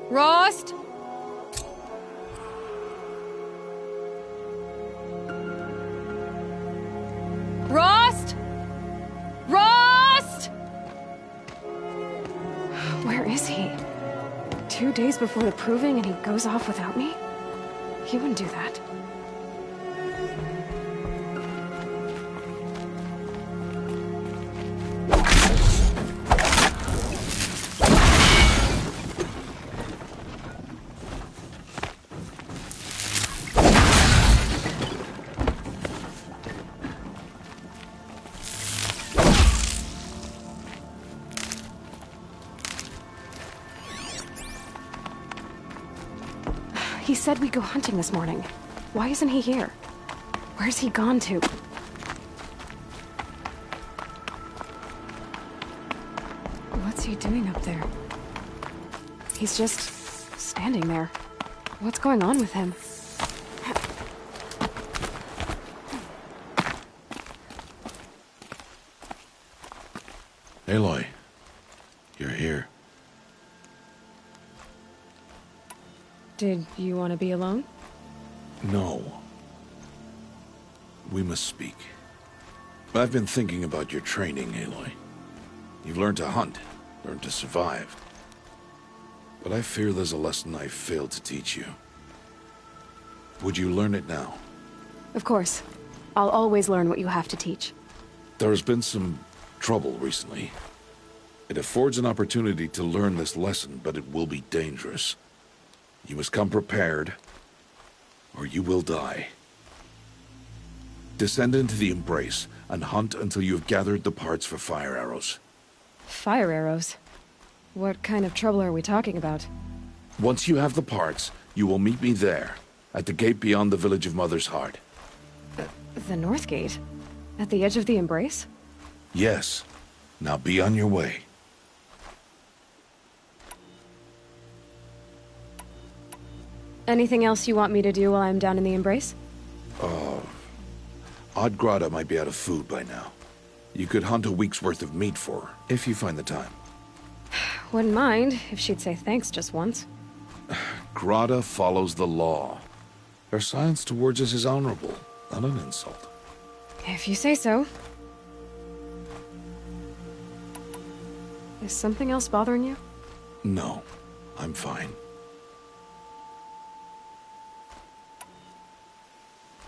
Rost? Rost? Rost? Where is he? 2 days before the proving and he goes off without me? He wouldn't do that. He said we'd go hunting this morning. Why isn't he here? Where's he gone to? What's he doing up there? He's just standing there. What's going on with him? Aloy, you're here. Did you want to be alone? No. We must speak. I've been thinking about your training, Aloy. You've learned to hunt, learned to survive. But I fear there's a lesson I failed to teach you. Would you learn it now? Of course. I'll always learn what you have to teach. There has been some trouble recently. It affords an opportunity to learn this lesson, but it will be dangerous. You must come prepared, or you will die. Descend into the Embrace, and hunt until you have gathered the parts for fire arrows. Fire arrows? What kind of trouble are we talking about? Once you have the parts, you will meet me there, at the gate beyond the village of Mother's Heart. The North Gate? At the edge of the Embrace? Yes. Now be on your way. Anything else you want me to do while I'm down in the Embrace? Odd Grata might be out of food by now. You could hunt a week's worth of meat for her, if you find the time. Wouldn't mind if she'd say thanks just once. Grata follows the law. Her silence towards us is honorable, not an insult. If you say so. Is something else bothering you? No, I'm fine.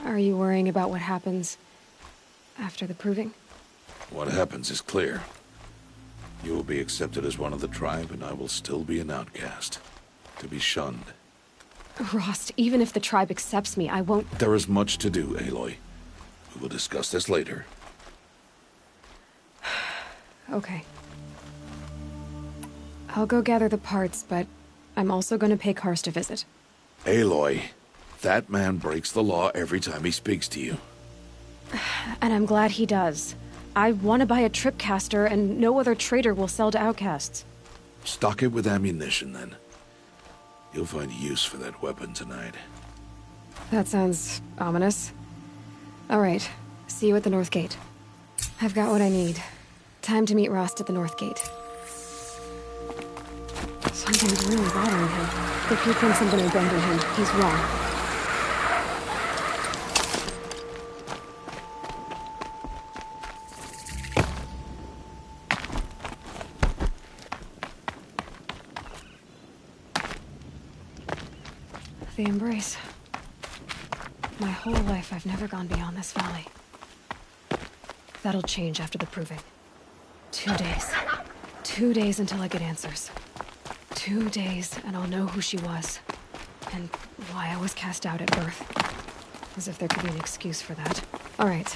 Are you worrying about what happens after the proving? What happens is clear. You will be accepted as one of the tribe, and I will still be an outcast. To be shunned. Rost, even if the tribe accepts me, I won't— There is much to do, Aloy. We will discuss this later. Okay. I'll go gather the parts, but I'm also gonna pay Karst a visit. Aloy, that man breaks the law every time he speaks to you. And I'm glad he does. I want to buy a tripcaster, and no other trader will sell to outcasts. Stock it with ammunition, then. You'll find use for that weapon tonight. That sounds ominous. All right, see you at the North Gate. I've got what I need. Time to meet Rost at the North Gate. Something's really bothering him. If he thinks I'm gonna abandon him, he's wrong. The Embrace. My whole life, I've never gone beyond this valley. That'll change after the proving. 2 days. 2 days until I get answers. 2 days, and I'll know who she was. And why I was cast out at birth. As if there could be an excuse for that. Alright,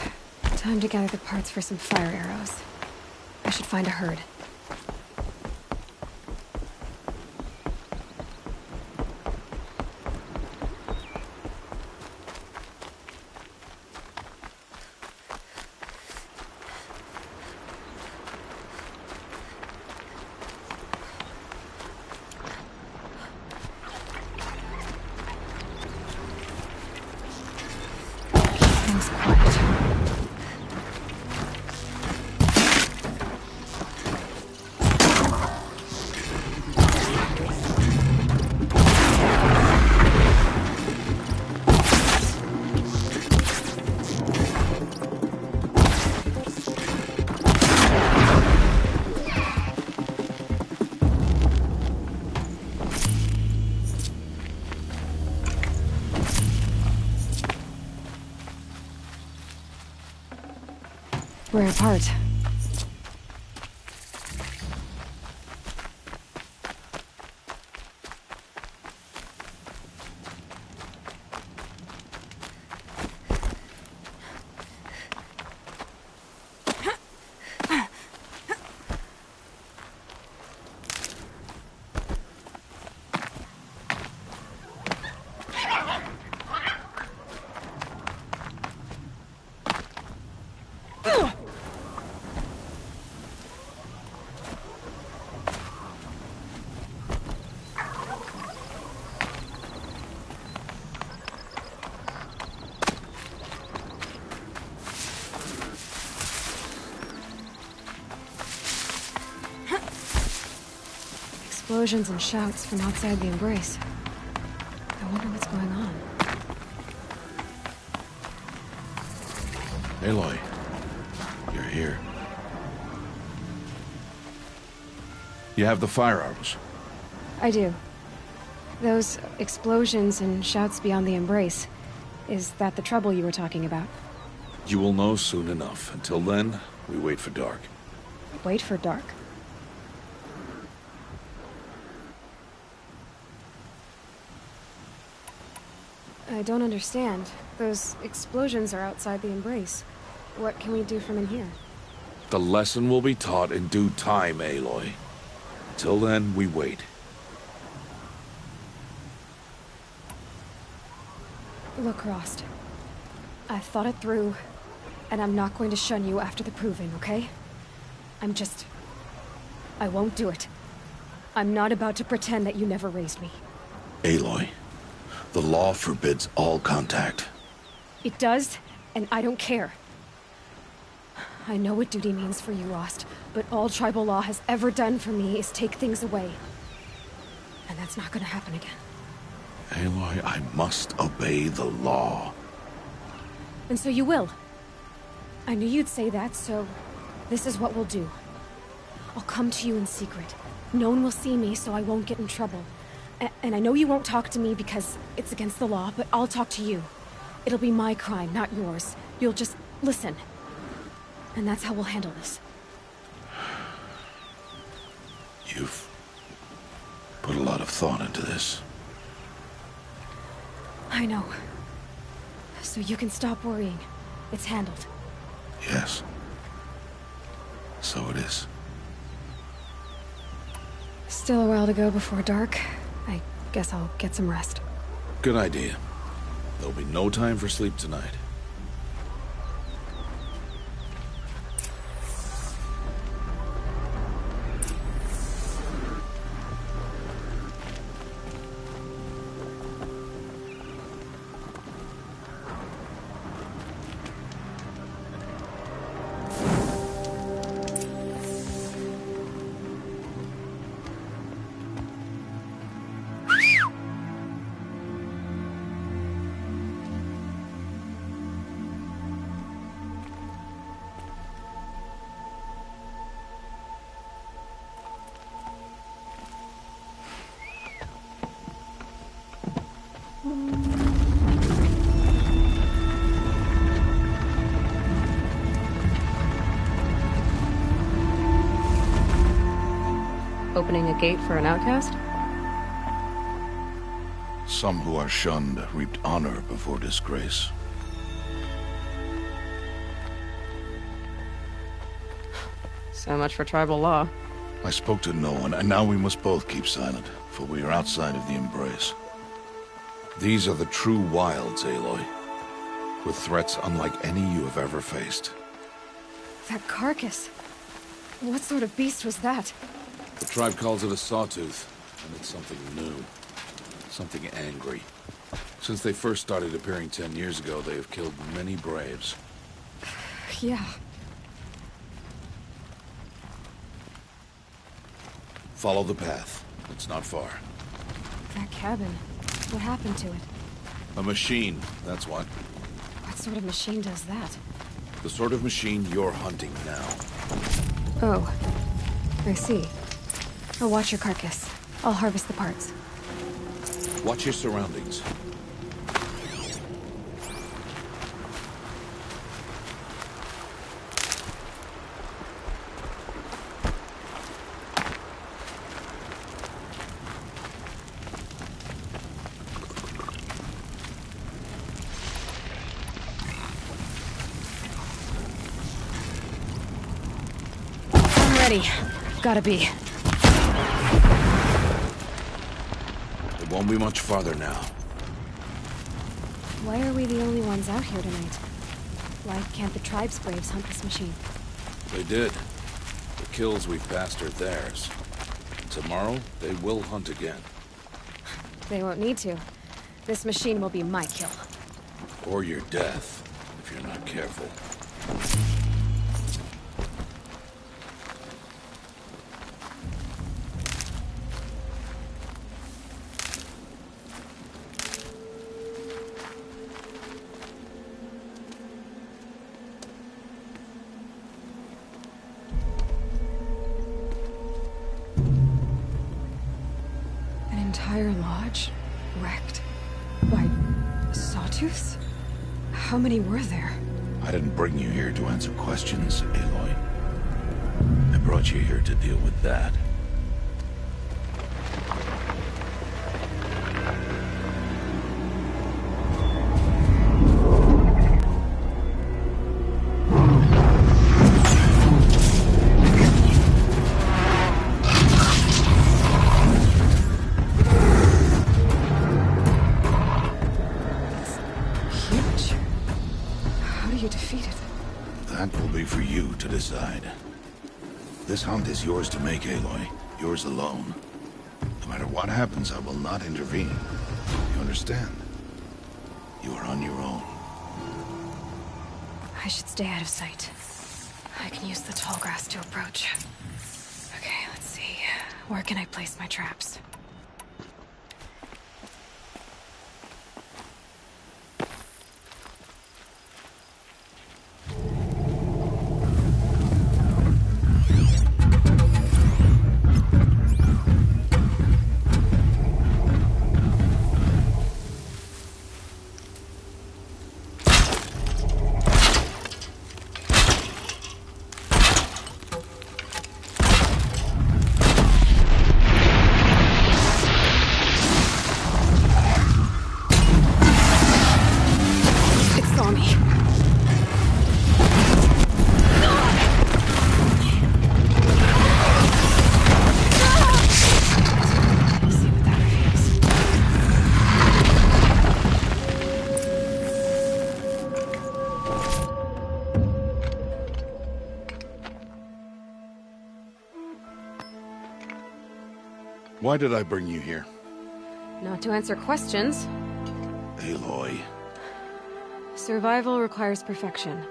time to gather the parts for some fire arrows. I should find a herd. Things quiet. Rare part. Explosions and shouts from outside the embrace. I wonder what's going on. Aloy, you're here. You have the fire arrows. I do. Those explosions and shouts beyond the embrace. Is that the trouble you were talking about? You will know soon enough. Until then, we wait for dark. Wait for dark. I don't understand. Those explosions are outside the embrace. What can we do from in here? The lesson will be taught in due time, Aloy. Till then, we wait. Look, Rost. I've thought it through, and I'm not going to shun you after the proving, okay? I won't do it. I'm not about to pretend that you never raised me. Aloy, the law forbids all contact. It does, and I don't care. I know what duty means for you, Rost, but all tribal law has ever done for me is take things away. And that's not gonna happen again. Aloy, I must obey the law. And so you will. I knew you'd say that, so this is what we'll do. I'll come to you in secret. No one will see me, so I won't get in trouble. And I know you won't talk to me because it's against the law, but I'll talk to you. It'll be my crime, not yours. You'll just listen. And that's how we'll handle this. You've put a lot of thought into this. I know. So you can stop worrying. It's handled. Yes. So it is. Still a while to go before dark. I guess I'll get some rest. Good idea. There'll be no time for sleep tonight. Opening a gate for an outcast? Some who are shunned reaped honor before disgrace. So much for tribal law. I spoke to no one, and now we must both keep silent, for we are outside of the embrace. These are the true wilds, Aloy, with threats unlike any you have ever faced. That carcass. What sort of beast was that? The tribe calls it a sawtooth, and it's something new. Something angry. Since they first started appearing 10 years ago, they have killed many braves. Yeah. Follow the path. It's not far. That cabin. What happened to it? A machine, that's what. What sort of machine does that? The sort of machine you're hunting now. Oh. I see. I'll watch your carcass. I'll harvest the parts. Watch your surroundings. Ready. Gotta be. It won't be much farther now. Why are we the only ones out here tonight? Why can't the tribe's braves hunt this machine? They did. The kills we've passed are theirs. And tomorrow, they will hunt again. They won't need to. This machine will be my kill. Or your death, if you're not careful. An entire lodge? Wrecked? By sawtooths? How many were there? I didn't bring you here to answer questions, Aloy. I brought you here to deal with that. Decide. This hunt is yours to make, Aloy. Yours alone. No matter what happens, I will not intervene. You understand? You are on your own. I should stay out of sight. I can use the tall grass to approach. Okay, let's see. Where can I place my traps? Why did I bring you here? Not to answer questions. Aloy. Survival requires perfection.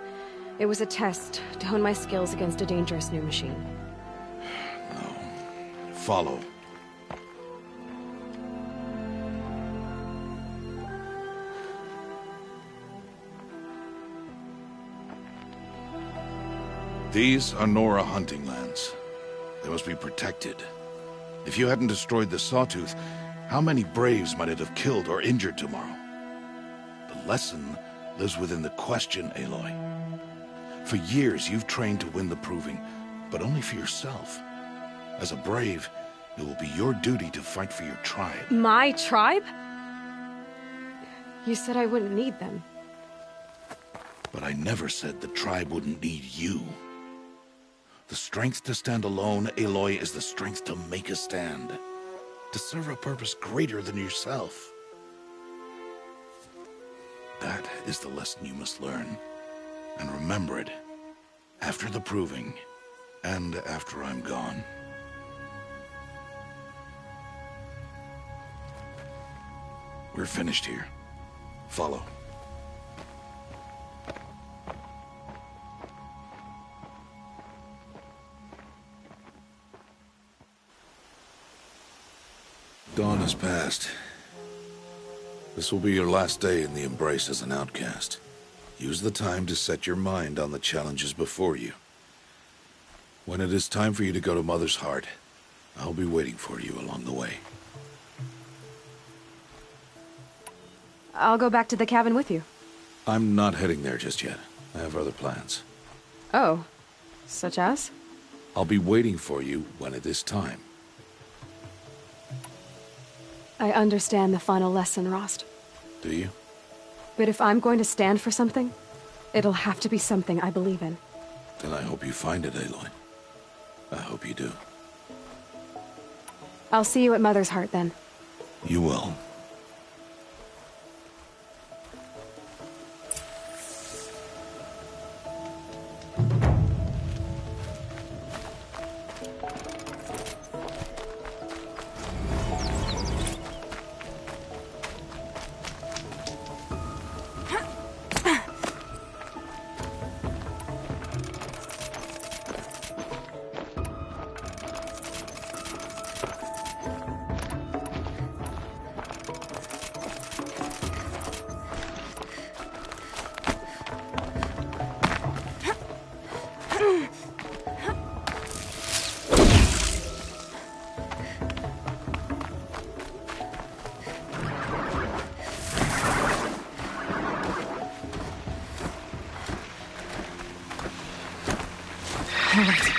It was a test to hone my skills against a dangerous new machine. No. Follow. These are Nora hunting lands. They must be protected. If you hadn't destroyed the Sawtooth, how many Braves might it have killed or injured tomorrow? The lesson lives within the question, Aloy. For years, you've trained to win the Proving, but only for yourself. As a Brave, it will be your duty to fight for your tribe. My tribe? You said I wouldn't need them. But I never said the tribe wouldn't need you. The strength to stand alone, Aloy, is the strength to make a stand. To serve a purpose greater than yourself. That is the lesson you must learn. And remember it. After the Proving. And after I'm gone. We're finished here. Follow. Dawn has passed. This will be your last day in the Embrace as an outcast. Use the time to set your mind on the challenges before you. When it is time for you to go to Mother's Heart, I'll be waiting for you along the way. I'll go back to the cabin with you. I'm not heading there just yet. I have other plans. Oh. Such as? I'll be waiting for you when it is time. I understand the final lesson, Rost. Do you? But if I'm going to stand for something, it'll have to be something I believe in. Then I hope you find it, Aloy. I hope you do. I'll see you at Mother's Heart then. You will. All right.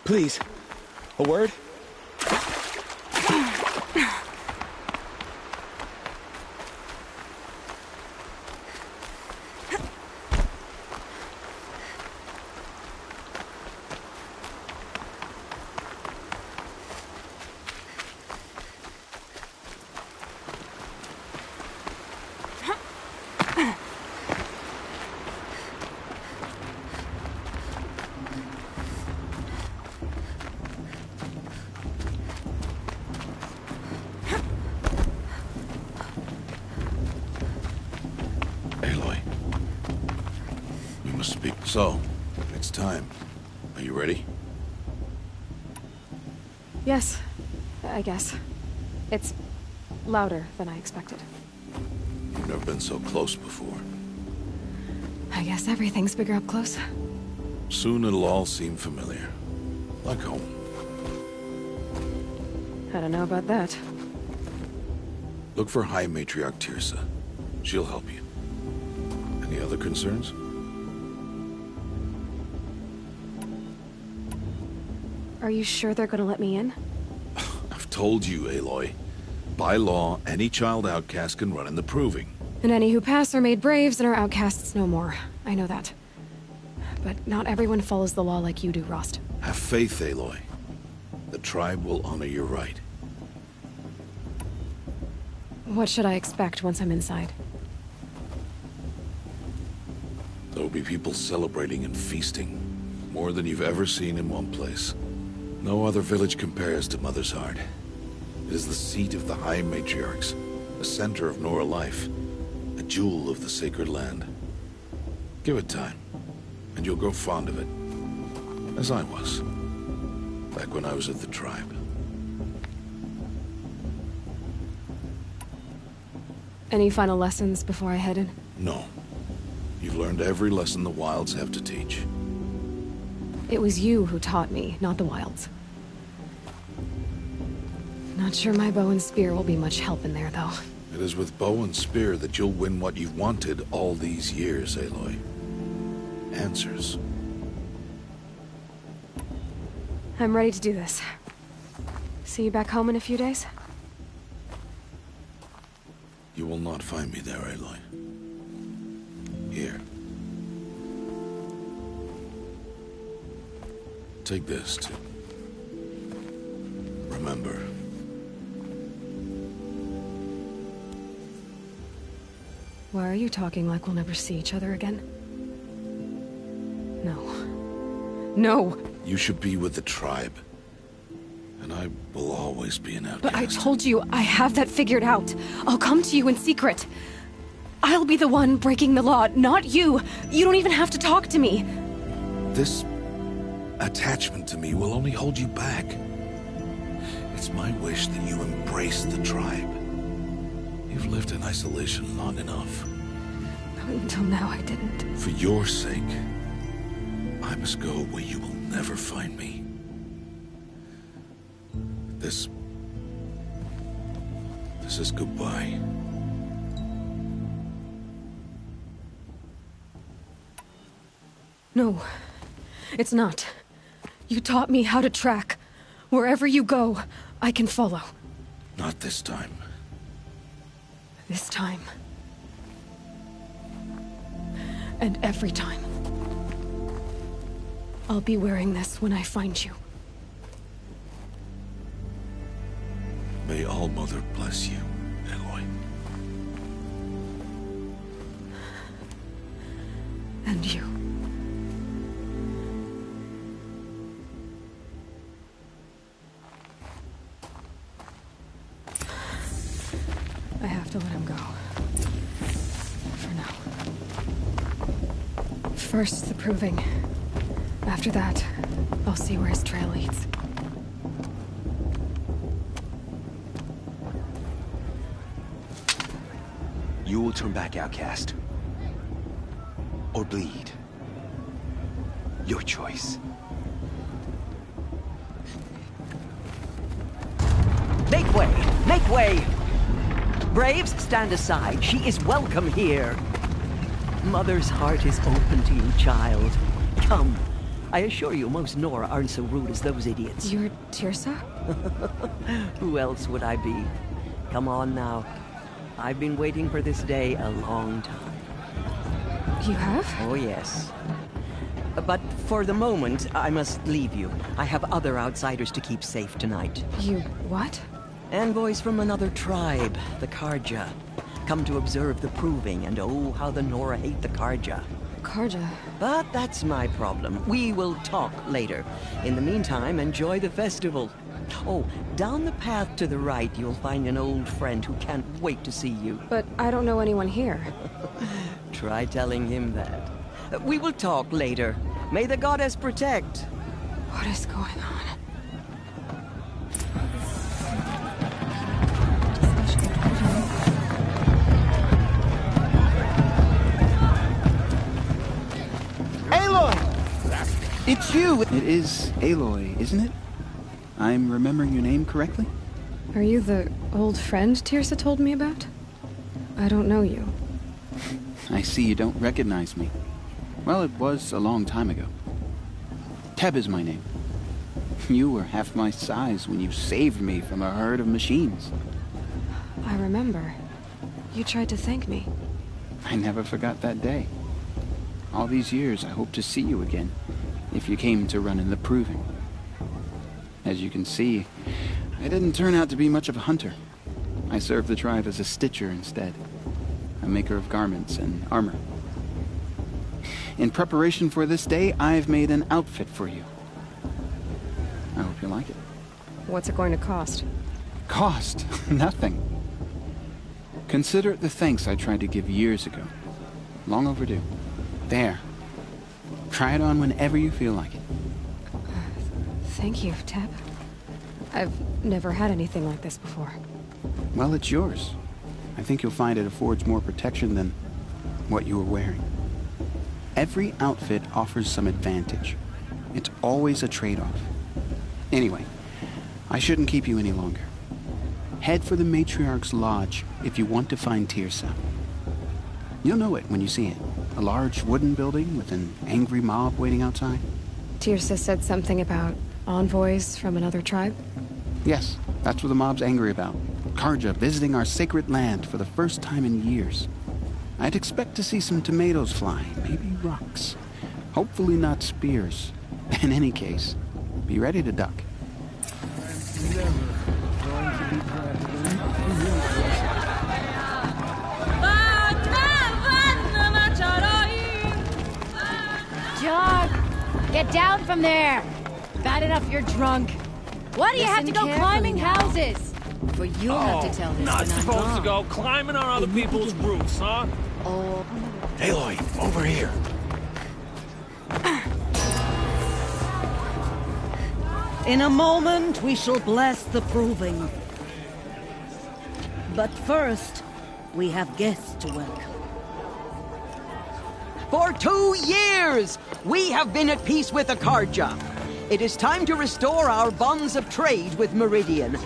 Please, a word? Aloy. We must speak. So, it's time. Are you ready? Yes, I guess. It's louder than I expected. You've never been so close before. I guess everything's bigger up close. Soon it'll all seem familiar. Like home. I don't know about that. Look for High Matriarch Tirsa. She'll help you. Any other concerns? Are you sure they're gonna let me in? I've told you, Aloy. By law, any child outcast can run in the Proving. And any who pass are made braves and are outcasts no more. I know that. But not everyone follows the law like you do, Rost. Have faith, Aloy. The tribe will honor your right. What should I expect once I'm inside? There will be people celebrating and feasting. More than you've ever seen in one place. No other village compares to Mother's Heart. It is the seat of the High Matriarchs, the center of Nora life, a jewel of the sacred land. Give it time, and you'll grow fond of it. As I was, back when I was at the tribe. Any final lessons before I head in? No. You've learned every lesson the Wilds have to teach. It was you who taught me, not the Wilds. Not sure my bow and spear will be much help in there, though. It is with bow and spear that you'll win what you've wanted all these years, Aloy. Answers. I'm ready to do this. See you back home in a few days? You will not find me there, Aloy. Here. Take this, too. Remember. Why are you talking like we'll never see each other again? No. No! You should be with the tribe. And I will always be an outcast. But I told you, I have that figured out. I'll come to you in secret. I'll be the one breaking the law, not you. You don't even have to talk to me. This attachment to me will only hold you back. It's my wish that you embrace the tribe. You've lived in isolation long enough. Until now, I didn't. For your sake, I must go where you will never find me. This is goodbye. No, it's not. You taught me how to track. Wherever you go, I can follow. Not this time. This time. And every time. I'll be wearing this when I find you. May All-Mother bless you, Aloy. And you. I have to let him go. For now. First, the proving. After that, I'll see where his trail leads. You will turn back, outcast. Or bleed. Your choice. Make way! Make way! Braves, stand aside. She is welcome here. Mother's heart is open to you, child. Come. I assure you, most Nora aren't so rude as those idiots. You're Tirsa? Who else would I be? Come on now. I've been waiting for this day a long time. You have? Oh, yes. But for the moment, I must leave you. I have other outsiders to keep safe tonight. You what? Envoys from another tribe, the Karja. Come to observe the proving, and oh, how the Nora hate the Karja. Karja? But that's my problem. We will talk later. In the meantime, enjoy the festival. Oh, down the path to the right, you'll find an old friend who can't wait to see you. But I don't know anyone here. Try telling him that. We will talk later. May the goddess protect. What is going on? Aloy! It's you! It is Aloy, isn't it? I'm remembering your name correctly? Are you the old friend Tirsa told me about? I don't know you. I see you don't recognize me. Well, it was a long time ago. Teb is my name. You were half my size when you saved me from a herd of machines. I remember. You tried to thank me. I never forgot that day. All these years, I hope to see you again, if you came to run in the proving. As you can see, I didn't turn out to be much of a hunter. I served the tribe as a stitcher instead, a maker of garments and armor. In preparation for this day, I've made an outfit for you. I hope you like it. What's it going to cost? Cost? Nothing. Consider it the thanks I tried to give years ago. Long overdue. There. Try it on whenever you feel like it. Thank you, Teb. I've never had anything like this before. Well, it's yours. I think you'll find it affords more protection than what you were wearing. Every outfit offers some advantage. It's always a trade-off. Anyway, I shouldn't keep you any longer. Head for the Matriarch's Lodge if you want to find Tirsa. You'll know it when you see it. A large wooden building with an angry mob waiting outside. Tirsa said something about envoys from another tribe? Yes, that's what the mob's angry about. Karja visiting our sacred land for the first time in years. I'd expect to see some tomatoes fly, maybe rocks. Hopefully not spears. In any case, be ready to duck. John, get down from there. Bad enough you're drunk. Why do you have to go climbing houses? For you'll have to tell this Not when I'm supposed to gone. go climbing on other people's roofs, huh? Oh, Aloy, over here. In a moment, we shall bless the proving. But first, we have guests to welcome. For 2 years, we have been at peace with Akarja. It is time to restore our bonds of trade with Meridian.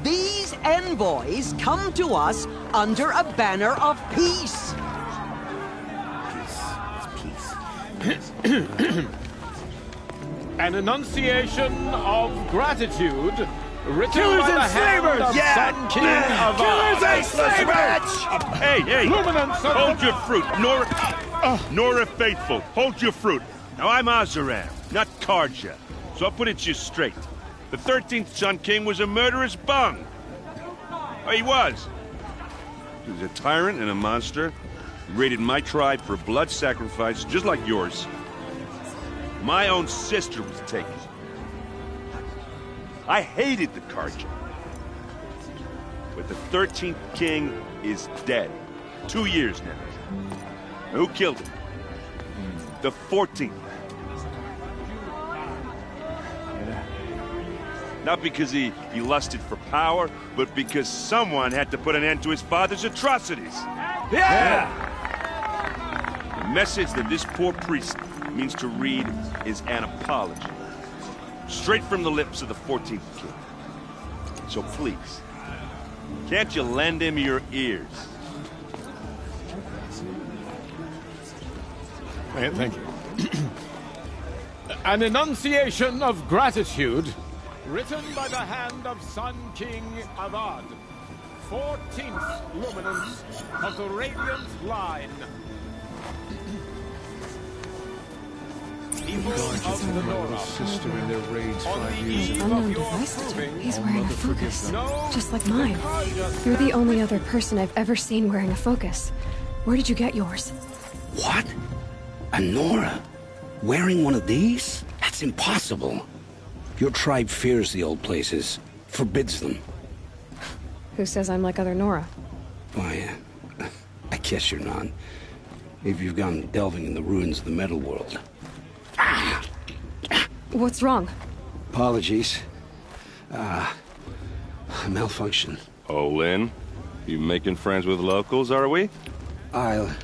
These envoys come to us under a banner of peace. An enunciation of gratitude written Killers by the and hand slavers! of Sun King of Killers and slavers! Hey, Luminance of hold the- your fruit. Nora Faithful, hold your fruit. Now, I'm Azaram, not Karja, so I'll put it to you straight. The 13th Sun King was a murderous bung. Oh, he was. He was a tyrant and a monster. He raided my tribe for blood sacrifice, just like yours. My own sister was taken. I hated the Karja. But the 13th king is dead. 2 years now. Who killed him? The 14th. Not because he lusted for power, but because someone had to put an end to his father's atrocities. Yeah! The message that this poor priest means to read is an apology. Straight from the lips of the 14th king. So please, can't you lend him your ears? Thank you. An enunciation of gratitude written by the hand of Sun King Avad, 14th luminance of the Radiant line. People of the Nora. Sister in their raids 5 years ago. Unknown device detector. He's wearing a focus. Just like mine. You're the only other person I've ever seen wearing a focus. Where did you get yours? What? A Nora? Wearing one of these? That's impossible. Your tribe fears the old places, forbids them. Who says I'm like other Nora? Why, I guess you're not. If you've gone delving in the ruins of the metal world. What's wrong? Apologies. Malfunction. Oh, Lynn, you making friends with locals, are we? I'll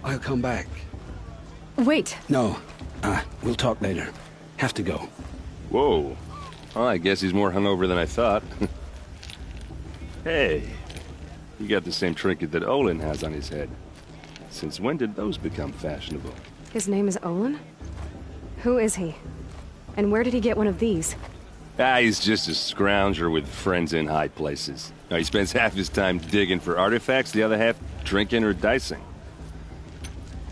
come back. Wait. No, we'll talk later. Have to go. Whoa. Well, I guess he's more hungover than I thought. Hey, you got the same trinket that Olin has on his head. Since when did those become fashionable? His name is Olin? Who is he? And where did he get one of these? He's just a scrounger with friends in high places. Now, he spends half his time digging for artifacts, the other half drinking or dicing.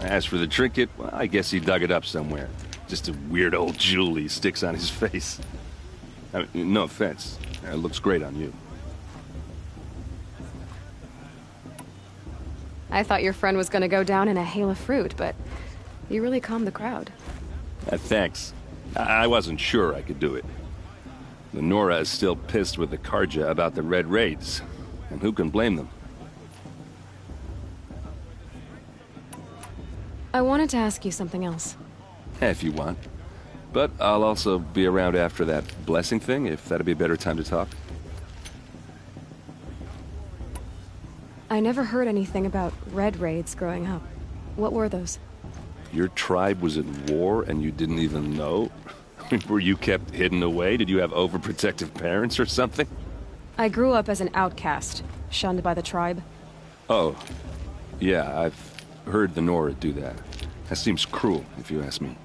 As for the trinket, well, I guess he dug it up somewhere. Just a weird old jewel he sticks on his face. I mean, no offense. It looks great on you. I thought your friend was gonna go down in a hail of fruit, but you really calmed the crowd. Thanks. I wasn't sure I could do it. The Nora is still pissed with the Karja about the Red Raids, and who can blame them? I wanted to ask you something else. If you want. But I'll also be around after that blessing thing, if that'd be a better time to talk. I never heard anything about Red Raids growing up. What were those? Your tribe was at war and you didn't even know? Were you kept hidden away? Did you have overprotective parents or something? I grew up as an outcast, shunned by the tribe. Oh, yeah, I've heard the Nora do that. That seems cruel, if you ask me.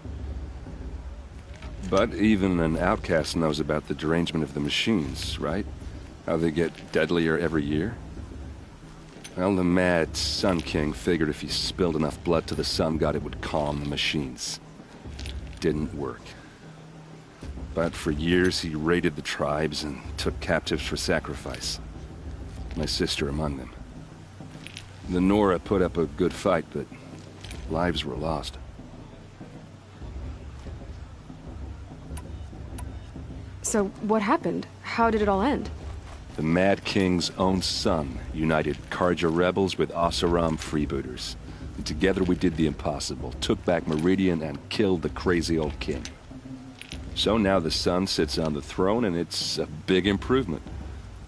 But even an outcast knows about the derangement of the machines, right? How they get deadlier every year? Well, the mad Sun King figured if he spilled enough blood to the Sun God, it would calm the machines. Didn't work. But for years, he raided the tribes and took captives for sacrifice. My sister among them. The Nora put up a good fight, but lives were lost. So, what happened? How did it all end? The Mad King's own son united Karja rebels with Oseram freebooters. And together we did the impossible, took back Meridian and killed the crazy old king. So now the sun sits on the throne, and it's a big improvement.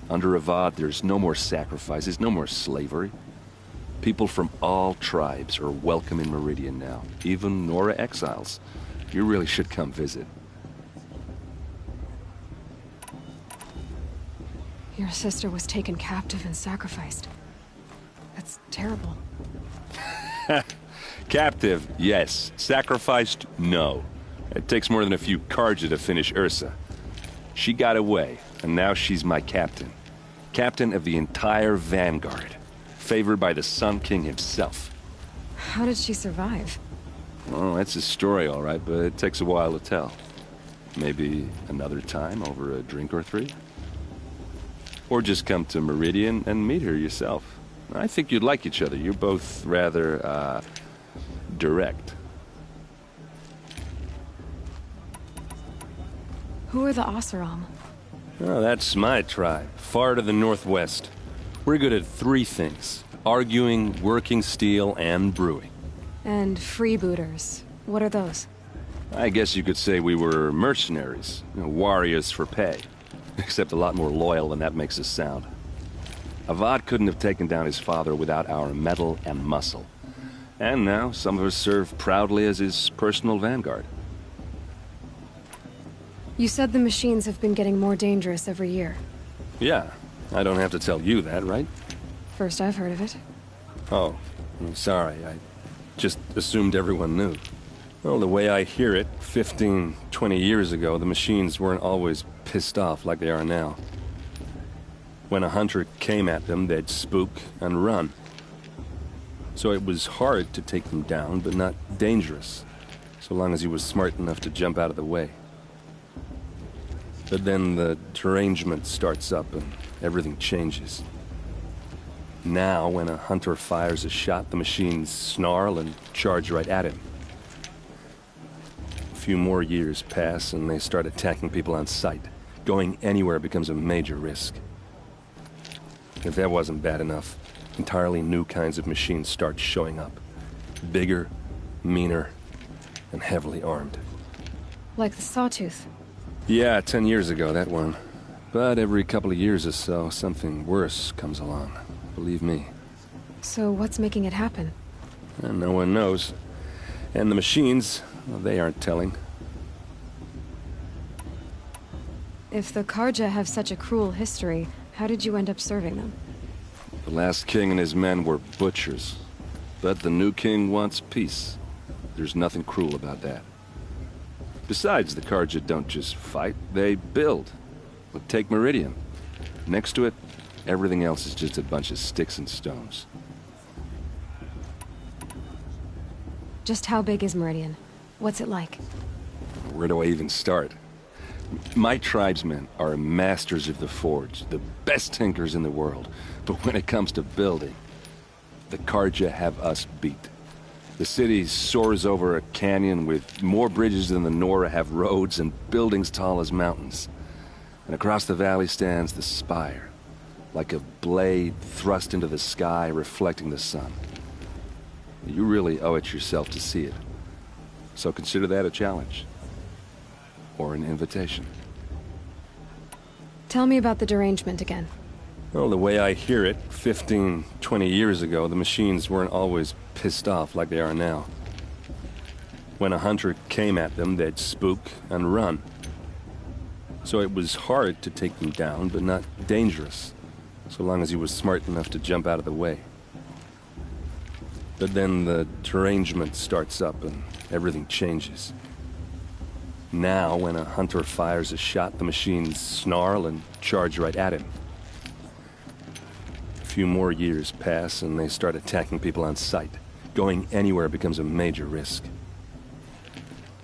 Under Avad, there's no more sacrifices, no more slavery. People from all tribes are welcome in Meridian now, even Nora exiles. You really should come visit. Your sister was taken captive and sacrificed. That's terrible. Captive, yes. Sacrificed, no. It takes more than a few Karja to finish Ursa. She got away, and now she's my captain. Captain of the entire Vanguard. Favored by the Sun King himself. How did she survive? Oh, that's a story, all right, but it takes a while to tell. Maybe another time over a drink or three? Or just come to Meridian and meet her yourself. I think you'd like each other. You're both rather, direct. Who are the Oseram? Oh, that's my tribe, far to the northwest. We're good at three things: arguing, working steel, and brewing. And freebooters. What are those? I guess you could say we were mercenaries, warriors for pay. Except a lot more loyal than that makes us sound. Avad couldn't have taken down his father without our metal and muscle. And now, some of us serve proudly as his personal vanguard. You said the machines have been getting more dangerous every year. Yeah, I don't have to tell you that, right? First I've heard of it. Oh, I'm sorry. I just assumed everyone knew. Well, the way I hear it, 15, 20 years ago, the machines weren't always pissed off like they are now. When a hunter came at them, they'd spook and run. So it was hard to take them down, but not dangerous, so long as he was smart enough to jump out of the way. But then the derangement starts up and everything changes. Now, when a hunter fires a shot, the machines snarl and charge right at him. A few more years pass and they start attacking people on sight. Going anywhere becomes a major risk. If that wasn't bad enough, entirely new kinds of machines start showing up. Bigger, meaner, and heavily armed. Like the Sawtooth. Yeah, 10 years ago, that one. But every couple of years or so, something worse comes along. Believe me. So what's making it happen? And no one knows. And the machines, well, they aren't telling. If the Karja have such a cruel history, how did you end up serving them? The last king and his men were butchers. But the new king wants peace. There's nothing cruel about that. Besides, the Karja don't just fight, they build. Look, take Meridian. Next to it, everything else is just a bunch of sticks and stones. Just how big is Meridian? What's it like? Where do I even start? My tribesmen are masters of the forge, the best tinkers in the world. But when it comes to building, the Karja have us beat. The city soars over a canyon with more bridges than the Nora have roads and buildings tall as mountains. And across the valley stands the spire, like a blade thrust into the sky reflecting the sun. You really owe it yourself to see it. So consider that a challenge. Or an invitation. Tell me about the derangement again. Well, the way I hear it, 15, 20 years ago, the machines weren't always pissed off like they are now. When a hunter came at them, they'd spook and run. So it was hard to take them down, but not dangerous, so long as he was smart enough to jump out of the way. But then the derangement starts up and everything changes. Now, when a hunter fires a shot, the machines snarl and charge right at him. A few more years pass and they start attacking people on sight. Going anywhere becomes a major risk.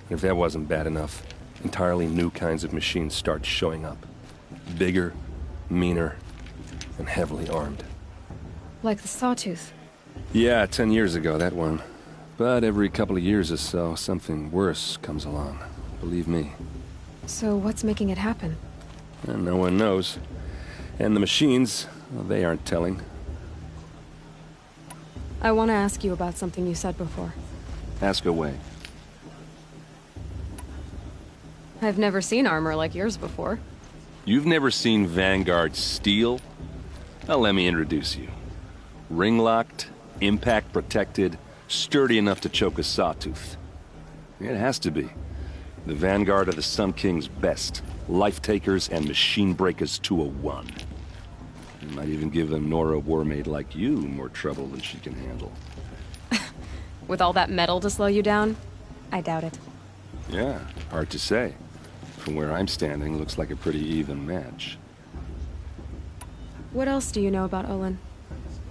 If that wasn't bad enough, entirely new kinds of machines start showing up. Bigger, meaner, and heavily armed. Like the Sawtooth. Yeah, 10 years ago, that one. But every couple of years or so, something worse comes along. Believe me. So what's making it happen? And no one knows. And the machines, well, they aren't telling. I want to ask you about something you said before. Ask away. I've never seen armor like yours before. You've never seen Vanguard steel? Well, let me introduce you. Ring-locked, impact-protected, sturdy enough to choke a sawtooth. It has to be. The Vanguard of the Sun King's best. Life-takers and machine breakers to a one. You might even give a Nora warmaid like you more trouble than she can handle. With all that metal to slow you down? I doubt it. Yeah, hard to say. From where I'm standing, looks like a pretty even match. What else do you know about Olin?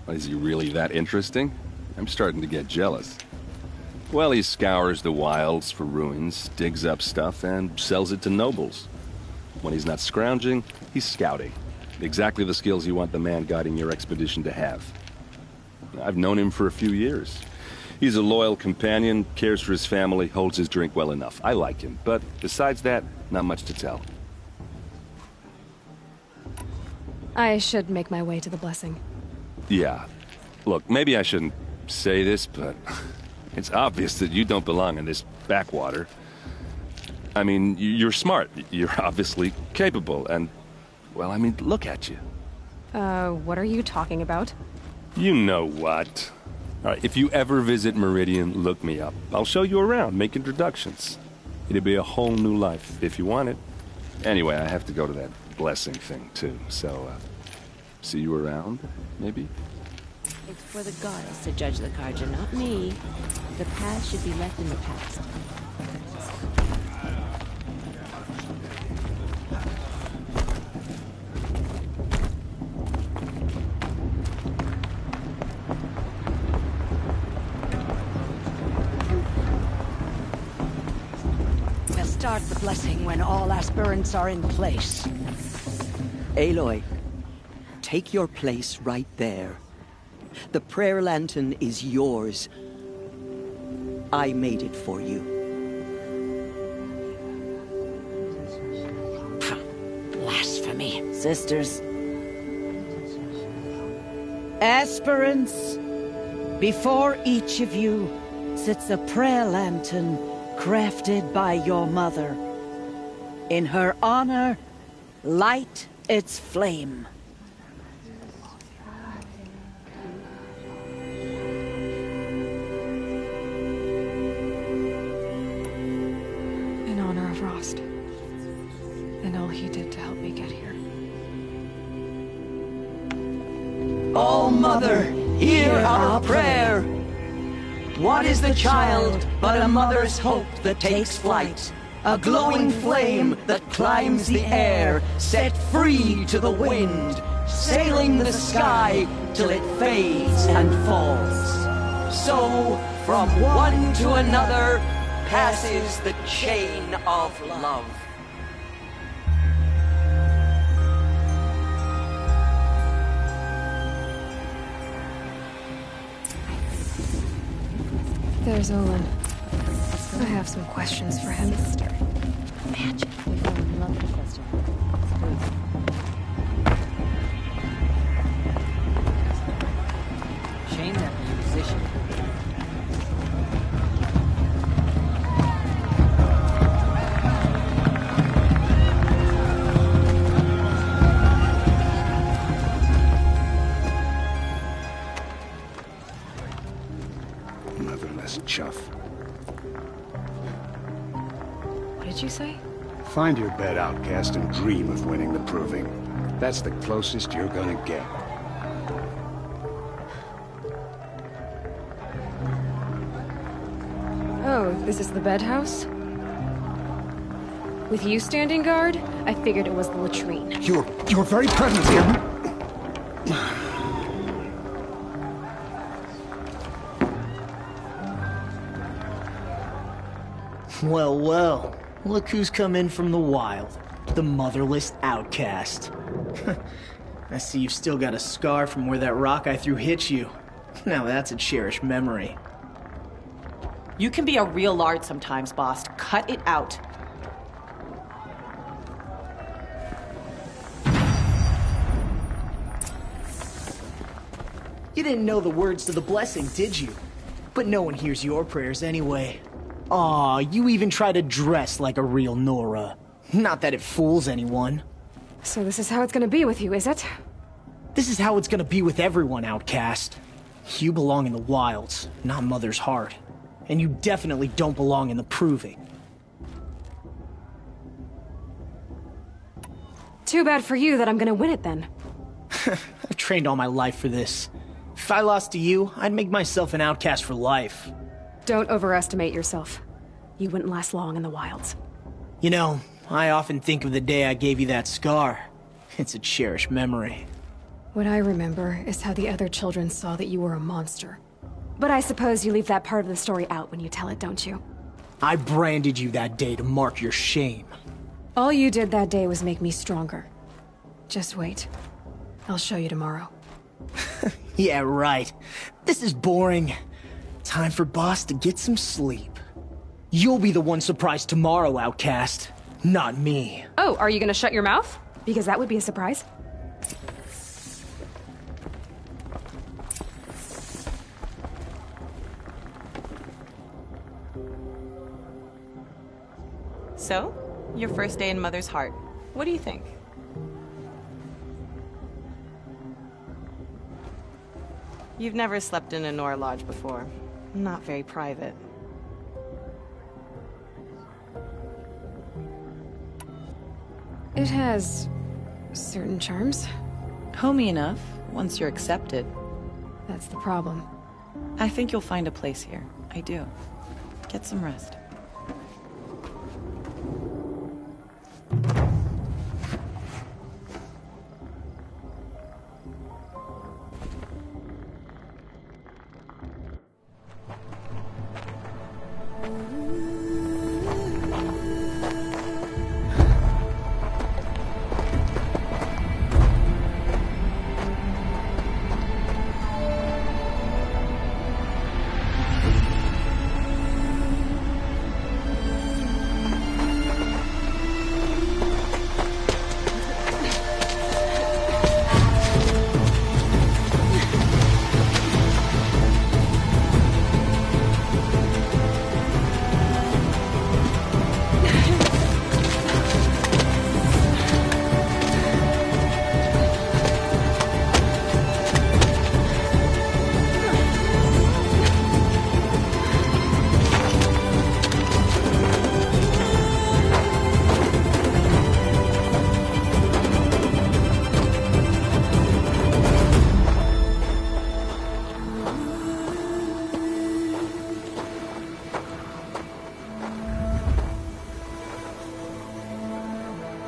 Is he really that interesting? I'm starting to get jealous. Well, he scours the wilds for ruins, digs up stuff, and sells it to nobles. When he's not scrounging, he's scouting. Exactly the skills you want the man guiding your expedition to have. I've known him for a few years. He's a loyal companion, cares for his family, holds his drink well enough. I like him, but besides that, not much to tell. I should make my way to the blessing. Yeah. Look, maybe I shouldn't say this, but it's obvious that you don't belong in this backwater. I mean, you're smart. You're obviously capable, and, well, I mean, look at you. What are you talking about? You know what. All right, if you ever visit Meridian, look me up. I'll show you around, make introductions. It'll be a whole new life, if you want it. Anyway, I have to go to that blessing thing, too, so, see you around, maybe? It's for the gods to judge the Carja, not me. The past should be left in the past. We'll start the blessing when all aspirants are in place. Aloy, take your place right there. The prayer lantern is yours. I made it for you. Blasphemy. Sisters. Aspirants, before each of you sits a prayer lantern crafted by your mother. In her honor, light its flame. In honor of Rost. And all he did to help me get here. Oh, Mother, hear our prayer. What is the child but a mother's hope that takes flight? A glowing flame that climbs the air, set free to the wind, sailing the sky till it fades and falls. So, from one to another, passes the chain of love. There's Olin. I have some questions for him. Imagine. We fell in love with the question. Shame that musician. Motherless chuff. What did you say? Find your bed, outcast, and dream of winning the proving. That's the closest you're gonna get. Oh, this is the bedhouse? With you standing guard, I figured it was the latrine. Your very presence here. Well, well. Look who's come in from the wild. The motherless outcast. I see you've still got a scar from where that rock I threw hit you. Now that's a cherished memory. You can be a real lard sometimes, boss. Cut it out. You didn't know the words to the blessing, did you? But no one hears your prayers anyway. Aw, you even try to dress like a real Nora. Not that it fools anyone. So this is how it's gonna be with you, is it? This is how it's gonna be with everyone, Outcast. You belong in the wilds, not Mother's heart. And you definitely don't belong in the Proving. Too bad for you that I'm gonna win it then. I've trained all my life for this. If I lost to you, I'd make myself an outcast for life. Don't overestimate yourself. You wouldn't last long in the wilds. You know, I often think of the day I gave you that scar. It's a cherished memory. What I remember is how the other children saw that you were a monster. But I suppose you leave that part of the story out when you tell it, don't you? I branded you that day to mark your shame. All you did that day was make me stronger. Just wait. I'll show you tomorrow. Yeah, right. This is boring. Time for Boss to get some sleep. You'll be the one surprised tomorrow, Outcast. Not me. Oh, are you gonna shut your mouth? Because that would be a surprise. So, your first day in Mother's heart. What do you think? You've never slept in a Nora lodge before. Not very private. It has certain charms. Homey enough, once you're accepted. That's the problem. I think you'll find a place here. I do. Get some rest.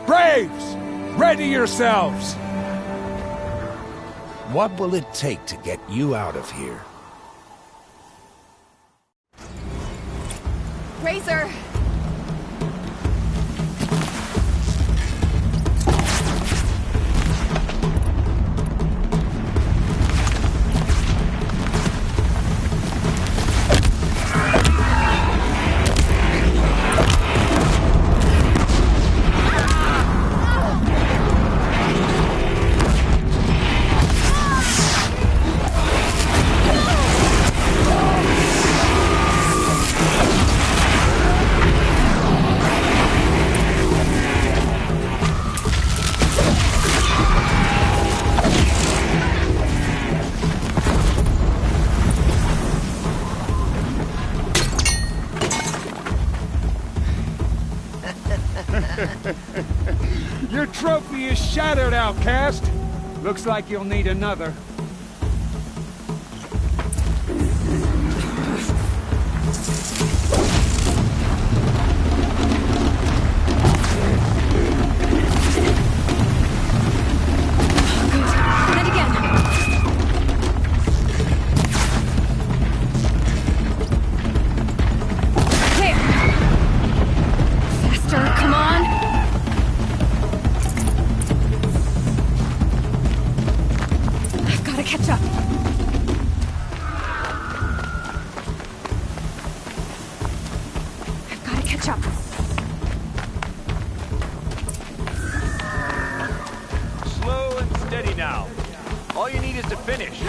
Braves! Ready yourselves! What will it take to get you out of here? Razor! Your trophy is shattered, Outcast. Looks like you'll need another. And again. There. Faster, come on. I've got to catch up. I've got to catch up. Slow and steady now. All you need is to finish.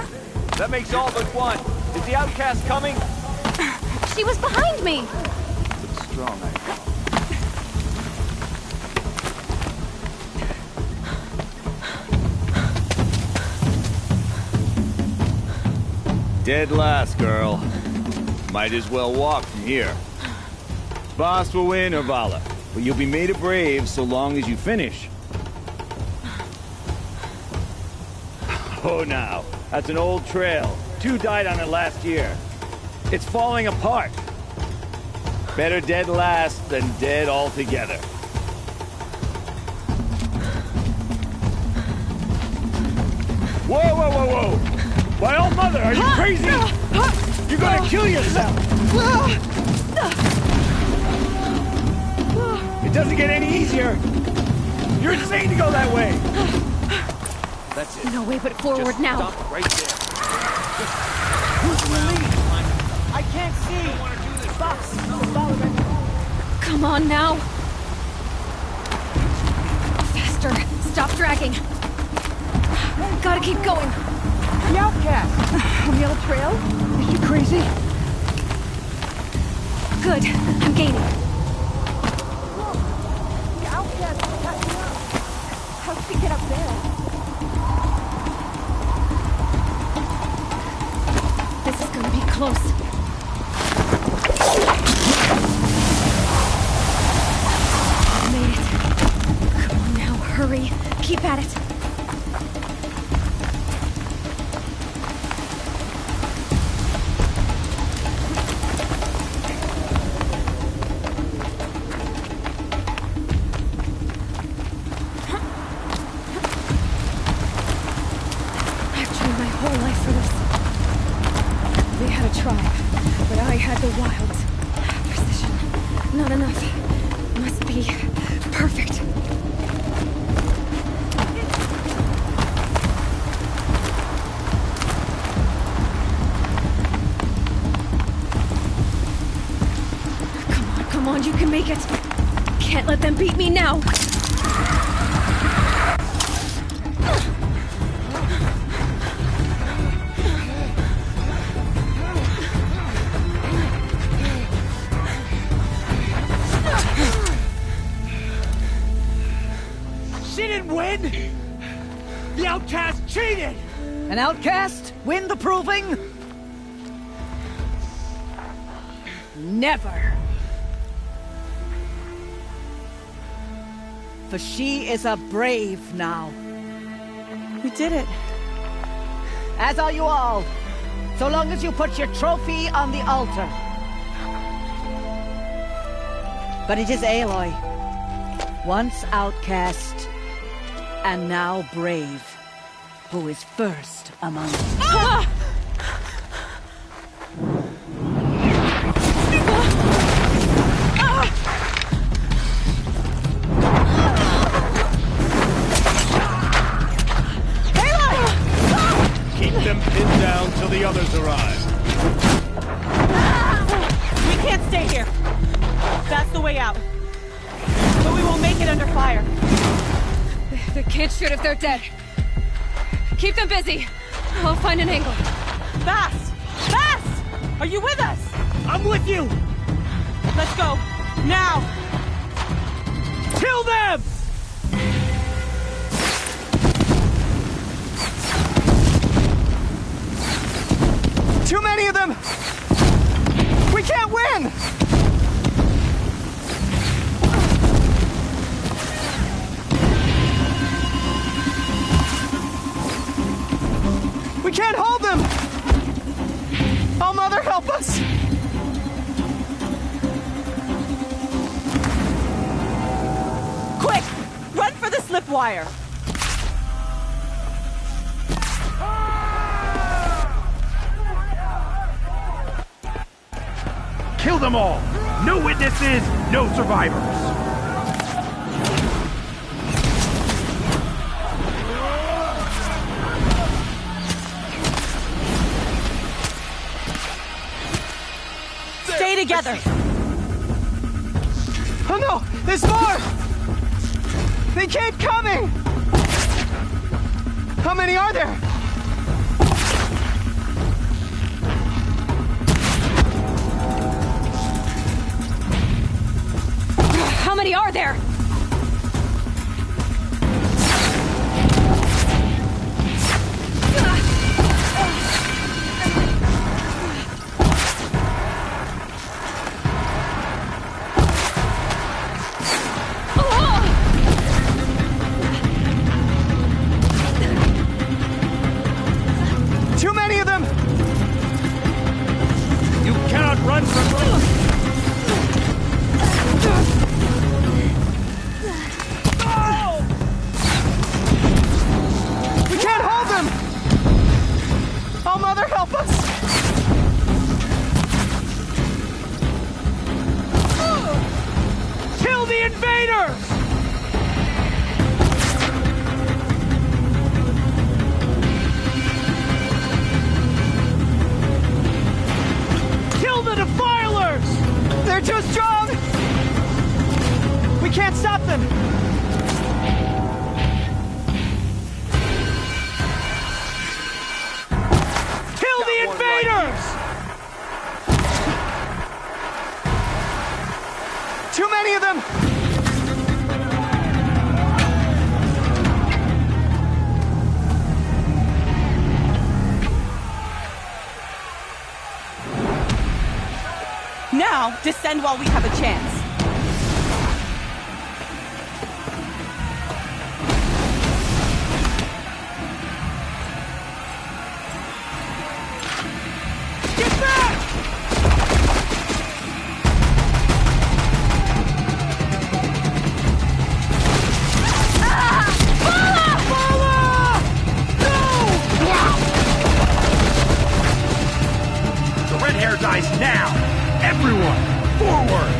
That makes all but one. Is the outcast coming? She was behind me! It's strong, I know. Dead last, girl. Might as well walk from here. Boss will win or Vala, but you'll be made a brave so long as you finish. Oh, now, that's an old trail. 2 died on it last year. It's falling apart. Better dead last than dead altogether. Whoa, whoa, whoa, whoa! My old mother, are you crazy? You're gonna kill yourself! It doesn't get any easier! You're insane to go that way! That's it. No way but forward Just now. stop right there. Who's in the lead? I can't see! Boss! Follow me. Come on now. Faster. Stop dragging. Gotta keep going. The outcast! On the other trail? Is she crazy? Good. I'm gaining. The outcast is catching up! How'd she get up there? This is gonna be close. Made it. Come on now, hurry. Keep at it. I've trained my whole life for this. They had a tribe, but I had the wilds. Precision. Not enough. Must be perfect. Come on, you can make it. Can't let them beat me now. She didn't win! The outcast cheated! An outcast? Win the proving? Never. For she is a brave now. We did it. As are you all. So long as you put your trophy on the altar. But it is Aloy, once outcast, and now brave, who is first among us. Ah! Keep them pinned down till the others arrive. We can't stay here. That's the way out. But we won't make it under fire. They can't shoot if they're dead. Keep them busy. I'll find an angle. Bass! Bass! Are you with us? I'm with you! Let's go. Now! Kill them! Too many of them! We can't win! We can't hold them! Oh, Mother, help us! Quick! Run for the slip wire! Kill them all! No witnesses, no survivors! Stay together! Oh no! There's more! They keep coming! How many are there? How many are there? Now, descend while we have a chance. Dies now! Everyone, forward!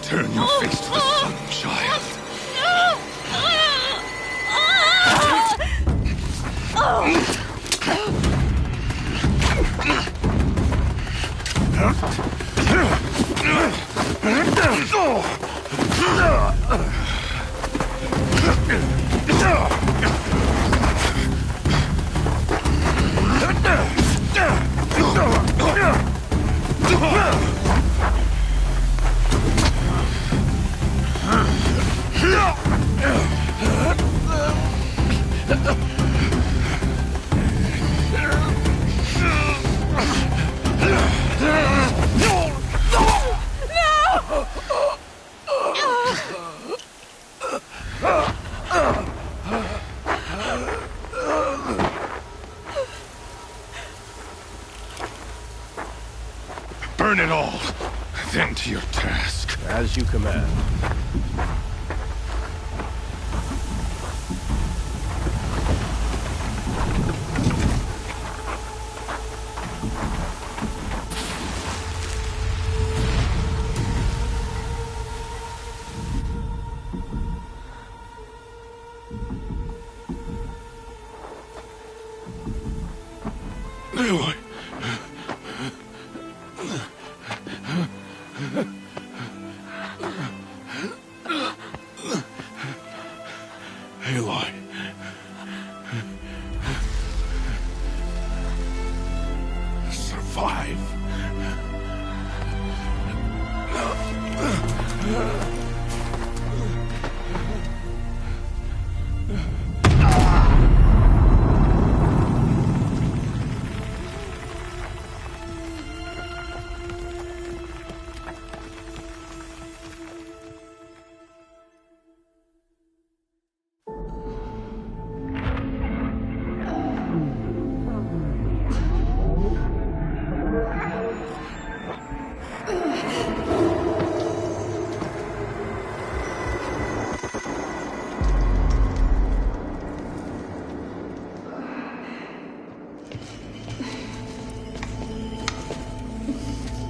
Turn your face to the sun, child. Burn it all, then to your task. As you command. Aloy. Aloy. Survive.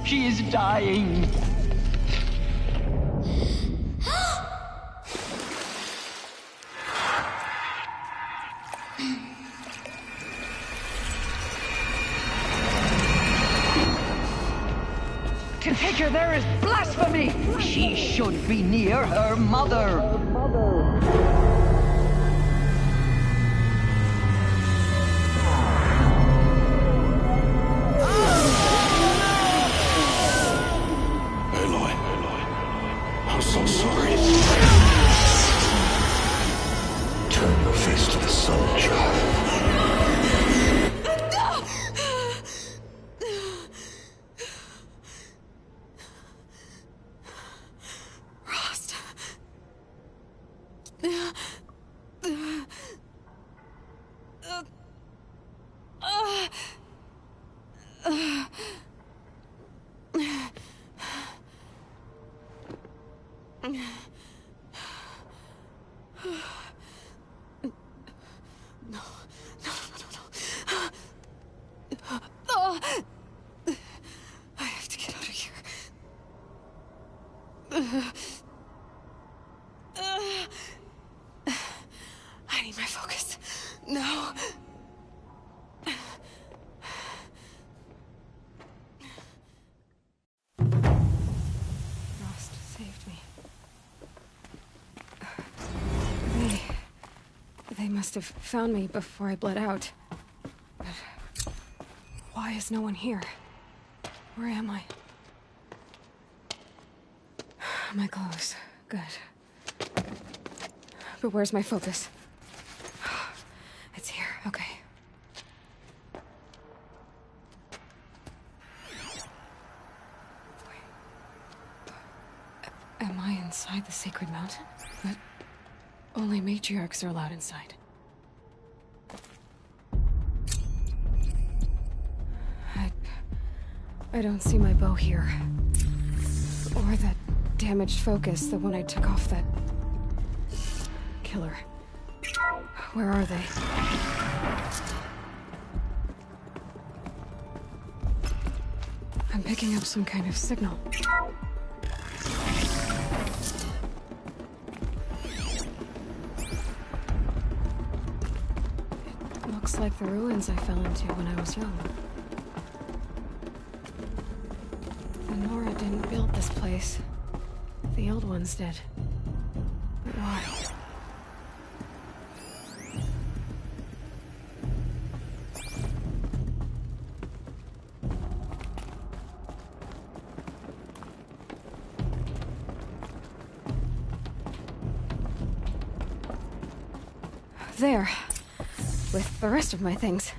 She is dying. To take her there is blasphemy! She should be near her mother! Aloy, I'm so sorry. Turn your face to the sun, child. I have to get out of here. I need my focus. No. Frost saved me. They must have found me before I bled out. But why is no one here? Where am I? My clothes. Good. But where's my focus? It's here. Okay. Am I inside the sacred mountain? But only matriarchs are allowed inside. I don't see my bow here. Or that damaged focus, the one I took off that killer. Where are they? I'm picking up some kind of signal. It looks like the ruins I fell into when I was young. Nora didn't build this place. The old ones did. But why? There. With the rest of my things.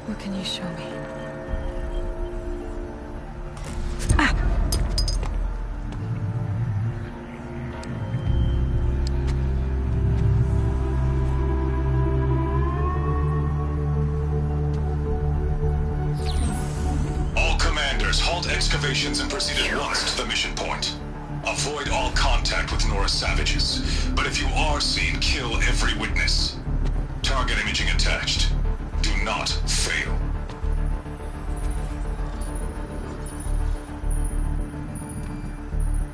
What can you show me? All commanders, halt excavations and proceed at once to the mission point. Avoid all contact with Nora savages, but if you are seen, kill every witness. Target imaging attached. Do not fail.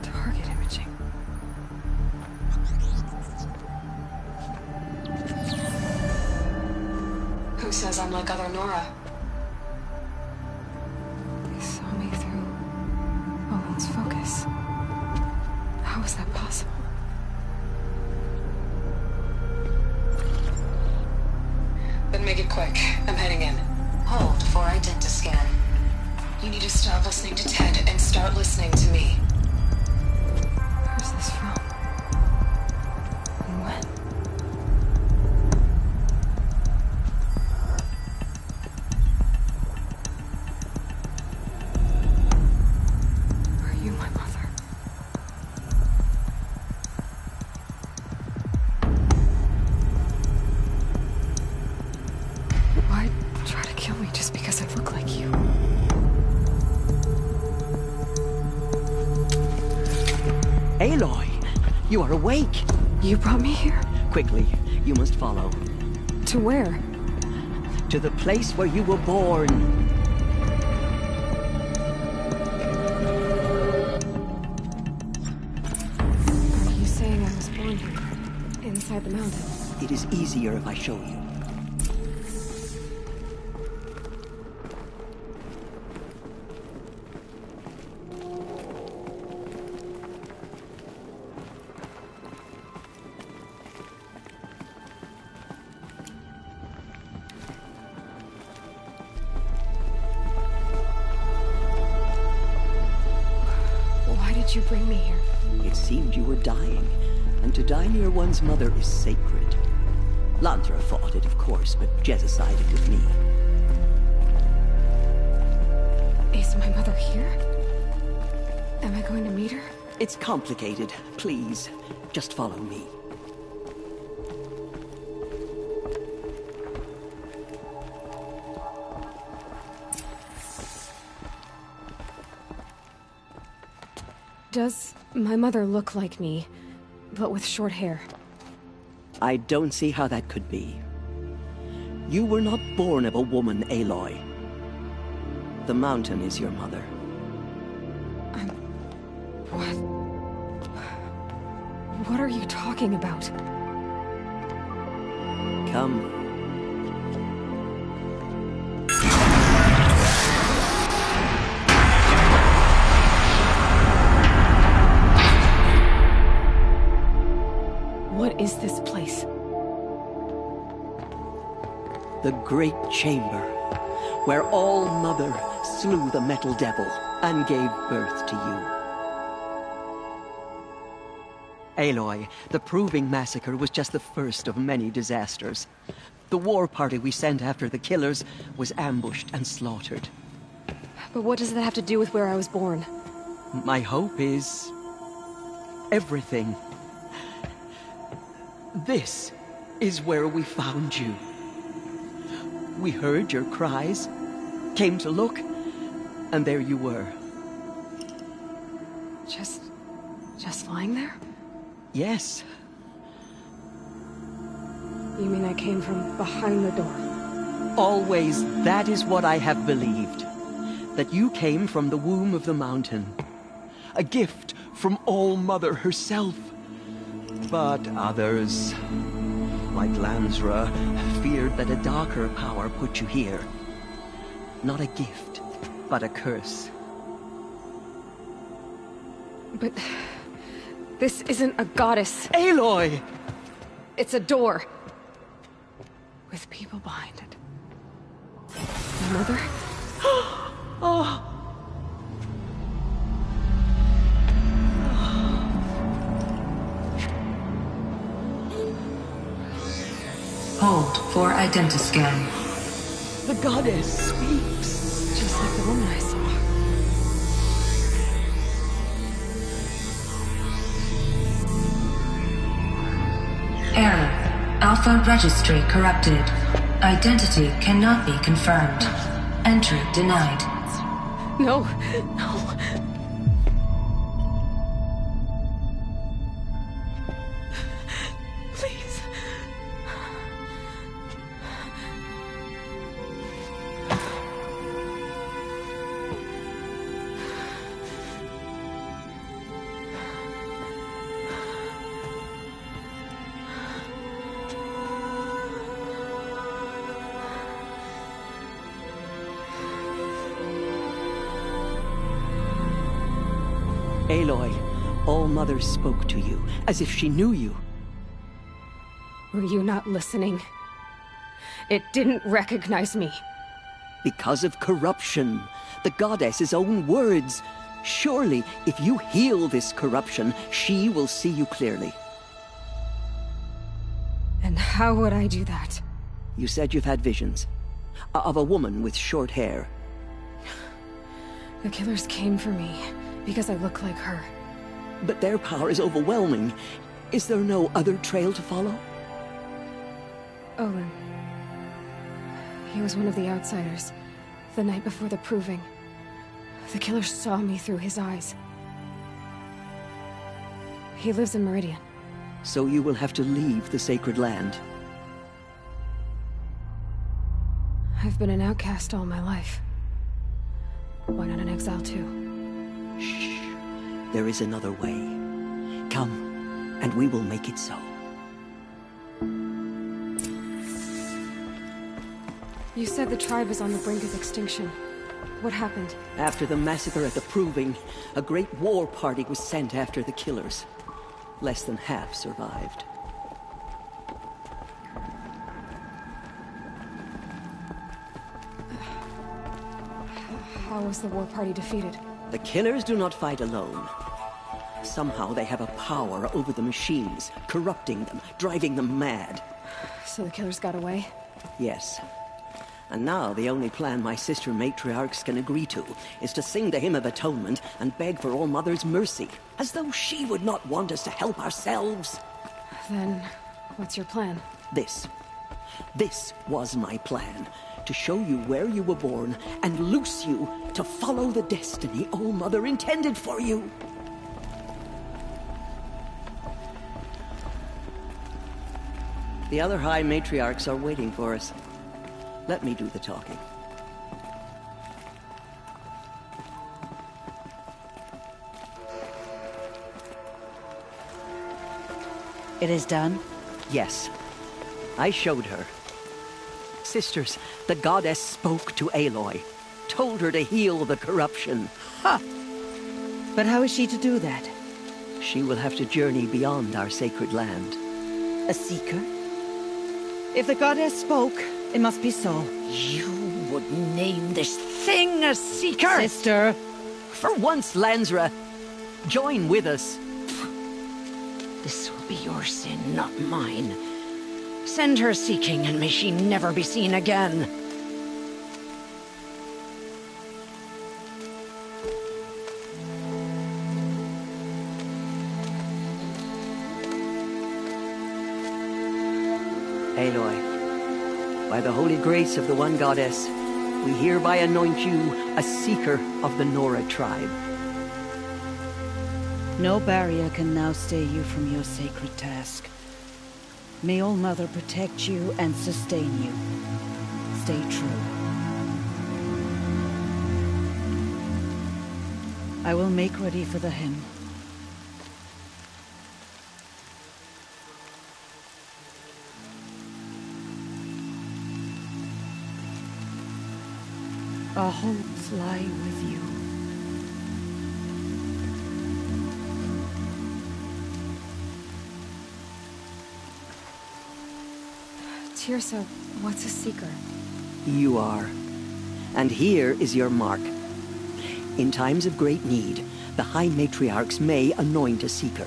Target imaging. Who says I'm like other Nora? They saw me through Owen's focus. How is that possible? Then make it quick. I'm heading in. Hold for identiscan. You need to stop listening to Ted and start listening to me. Where's this from? And when? Are you my mother? Aloy, you are awake. You brought me here? Quickly, you must follow. To where? To the place where you were born. Are you saying I was born here? Inside the mountain? It is easier if I show you. Why did you bring me here? It seemed you were dying, and to die near one's mother is sacred. Lantra fought it, of course, but Jezza sided with me. Is my mother here? Am I going to meet her? It's complicated. Please, just follow me. Does my mother look like me, but with short hair? I don't see how that could be. You were not born of a woman, Aloy. The mountain is your mother. What? What are you talking about? Come. What is this place? The Great Chamber, where All-Mother slew the Metal Devil and gave birth to you. Aloy, the Proving Massacre was just the first of many disasters. The war party we sent after the killers was ambushed and slaughtered. But what does that have to do with where I was born? My hope is everything. This is where we found you. We heard your cries, came to look, and there you were. Just lying there? Yes. You mean I came from behind the door? Always, that is what I have believed. That you came from the womb of the mountain. A gift from All-Mother herself. But others, like Lansra, feared that a darker power put you here. Not a gift, but a curse. But this isn't a goddess. Aloy! It's a door. With people behind it. My mother? Oh! Hold for identiscan. The goddess speaks. Just like the woman I saw. Error. Alpha registry corrupted. Identity cannot be confirmed. Entry denied. No, no. Please. Aloy, All-Mother spoke to you, as if she knew you. Were you not listening? It didn't recognize me. Because of corruption. The goddess's own words. Surely, if you heal this corruption, she will see you clearly. And how would I do that? You said you've had visions. Of a woman with short hair. The killers came for me, because I look like her. But their power is overwhelming. Is there no other trail to follow? Owen. He was one of the outsiders. The night before the Proving. The killers saw me through his eyes. He lives in Meridian. So you will have to leave the sacred land. I've been an outcast all my life. Why not an exile too? Shh. There is another way. Come, and we will make it so. You said the tribe is on the brink of extinction. What happened? After the massacre at the Proving, a great war party was sent after the killers. Less than half survived. How was the war party defeated? The killers do not fight alone. Somehow they have a power over the machines, corrupting them, driving them mad. So the killers got away? Yes. And now the only plan my sister matriarchs can agree to is to sing the Hymn of Atonement and beg for All Mother's mercy, as though she would not want us to help ourselves. Then, what's your plan? This. This was my plan. To show you where you were born and loose you to follow the destiny All Mother intended for you. The other High Matriarchs are waiting for us. Let me do the talking. It is done? Yes. I showed her. Sisters, the goddess spoke to Aloy. Told her to heal the corruption. Ha! But how is she to do that? She will have to journey beyond our sacred land. A seeker? If the goddess spoke, it must be so. You would name this thing a seeker? Sister! For once, Lansra, join with us. This will be your sin, not mine. Send her seeking, and may she never be seen again. Aloy, by the holy grace of the One Goddess, we hereby anoint you a seeker of the Nora tribe. No barrier can now stay you from your sacred task. May All Mother protect you and sustain you. Stay true. I will make ready for the hymn. Our hopes lie with you. Tirsa, what's a seeker? You are. And here is your mark. In times of great need, the High Matriarchs may anoint a seeker.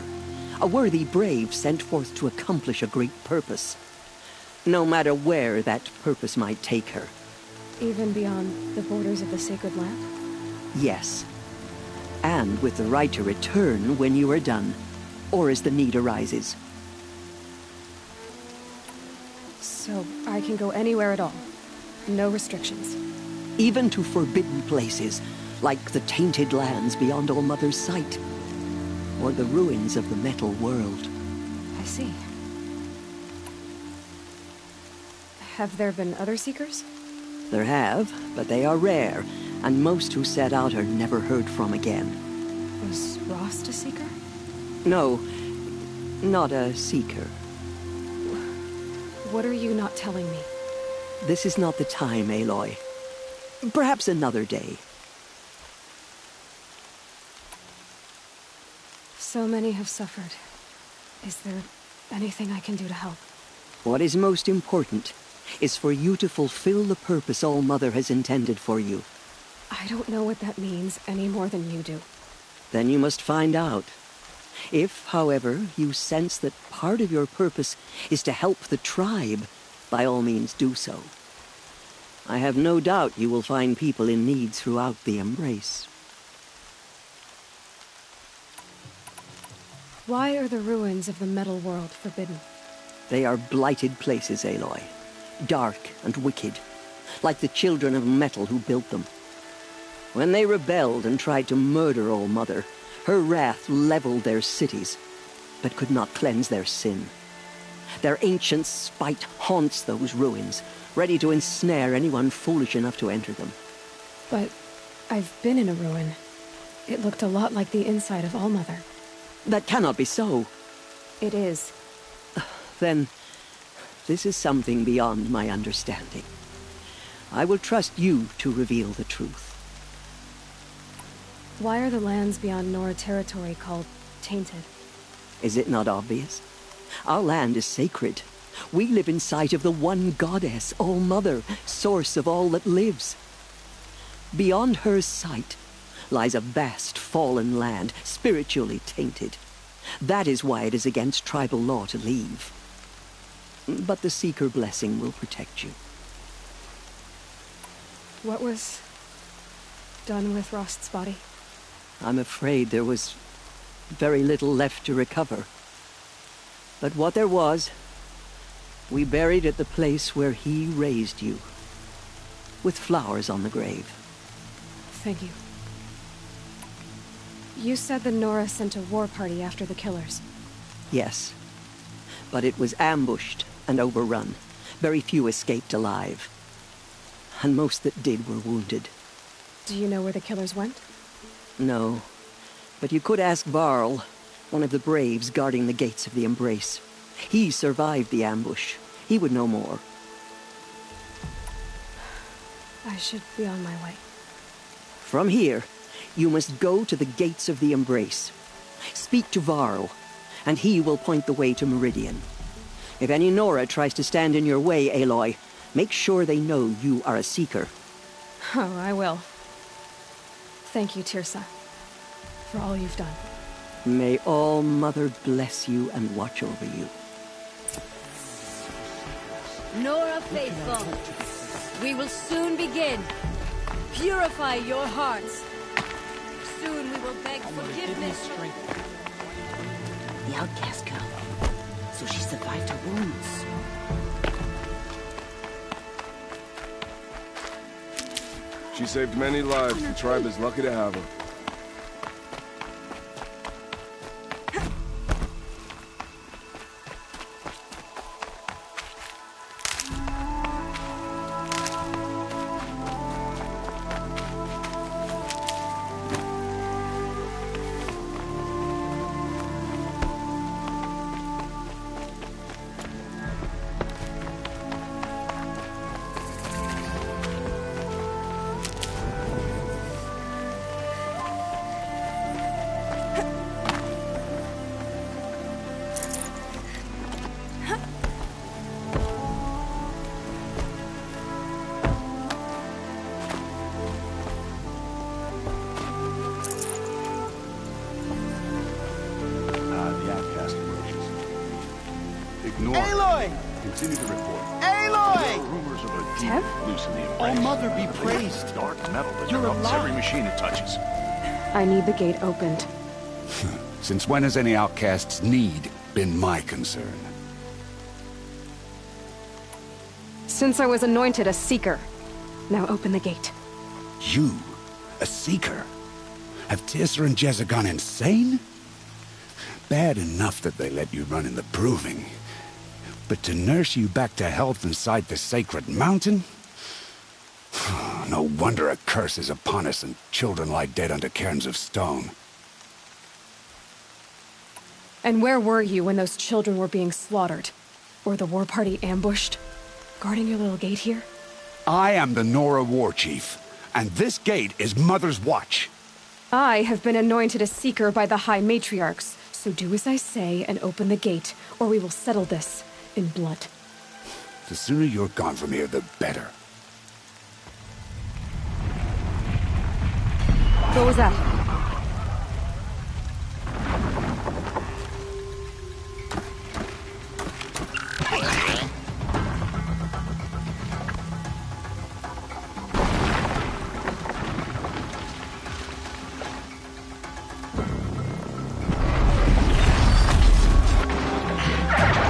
A worthy brave sent forth to accomplish a great purpose. No matter where that purpose might take her. Even beyond the borders of the sacred land? Yes. And with the right to return when you are done, or as the need arises. So I can go anywhere at all? No restrictions? Even to forbidden places, like the tainted lands beyond All Mother's sight. Or the ruins of the metal world. I see. Have there been other seekers? There have, but they are rare, and most who set out are never heard from again. Was Rost a seeker? No, not a seeker. What are you not telling me? This is not the time, Aloy. Perhaps another day. So many have suffered. Is there anything I can do to help? What is most important is for you to fulfill the purpose All Mother has intended for you. I don't know what that means any more than you do. Then you must find out. If, however, you sense that part of your purpose is to help the tribe, by all means do so. I have no doubt you will find people in need throughout the Embrace. Why are the ruins of the metal world forbidden? They are blighted places, Aloy. Dark and wicked, like the children of metal who built them. When they rebelled and tried to murder All Mother, her wrath leveled their cities. but could not cleanse their sin. Their ancient spite haunts those ruins, ready to ensnare anyone foolish enough to enter them. But I've been in a ruin. It looked a lot like the inside of Allmother. That cannot be so. It is. Then, this is something beyond my understanding. I will trust you to reveal the truth. Why are the lands beyond Nora territory called tainted? Is it not obvious? Our land is sacred. We live in sight of the one goddess, All-Mother, source of all that lives. Beyond her sight lies a vast fallen land, spiritually tainted. That is why it is against tribal law to leave. But the Seeker blessing will protect you. What was done with Rost's body? I'm afraid there was very little left to recover. But what there was, we buried at the place where he raised you, with flowers on the grave. Thank you. You said the Nora sent a war party after the killers. Yes, but it was ambushed and overrun. Very few escaped alive. And most that did were wounded. Do you know where the killers went? No, but you could ask Varl, one of the braves guarding the gates of the Embrace. He survived the ambush. He would know more. I should be on my way. From here, you must go to the gates of the Embrace. Speak to Varl, and he will point the way to Meridian. If any Nora tries to stand in your way, Aloy, make sure they know you are a Seeker. Oh, I will. Thank you, Tirsa, for all you've done. May All-Mother bless you and watch over you. Nora Faithful, we will soon begin. Purify your hearts. Soon we will beg forgiveness. The outcast girl. So she survived her wounds. She saved many lives. The tribe is lucky to have her. Aloy! Continue the report. Aloy! There are rumors of a Tev? demon loose in the Embrace. All-Mother be praised. Dark metal that You're corrupts alive. every machine it touches. I need the gate opened. Since when has any outcast's need been my concern? Since I was anointed a Seeker. Now open the gate. You? A Seeker? Have Tirsa and Jezza gone insane? Bad enough that they let you run in the Proving. But to nurse you back to health inside the sacred mountain? No wonder a curse is upon us and children lie dead under cairns of stone. And where were you when those children were being slaughtered? Or the war party ambushed? Guarding your little gate here? I am the Nora War Chief, and this gate is Mother's watch. I have been anointed a Seeker by the High Matriarchs, so do as I say and open the gate, or we will settle this in blood. The sooner you're gone from here, the better. What was that?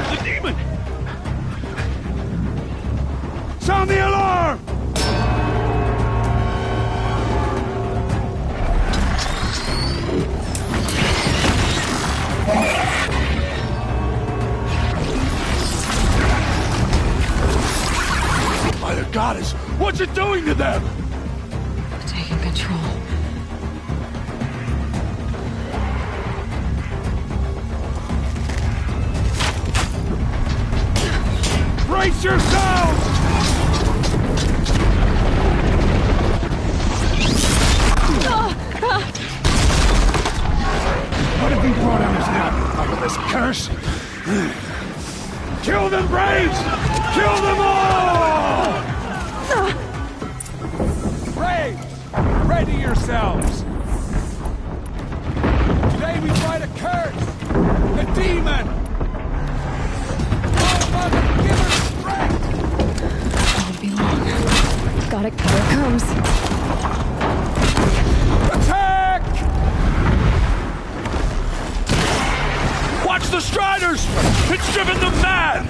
The demon! Sound the alarm! goddess! What's it doing to them? Taking control. Brace yourselves! What have we brought on us now? Out of this curse? Kill them, Braves! Kill them all! Braves, ready yourselves! Today we fight a curse! A demon! Oh, Mother, give her strength! Won't be long. Got it, here it comes. Attack! Watch the Striders! It's driven them mad!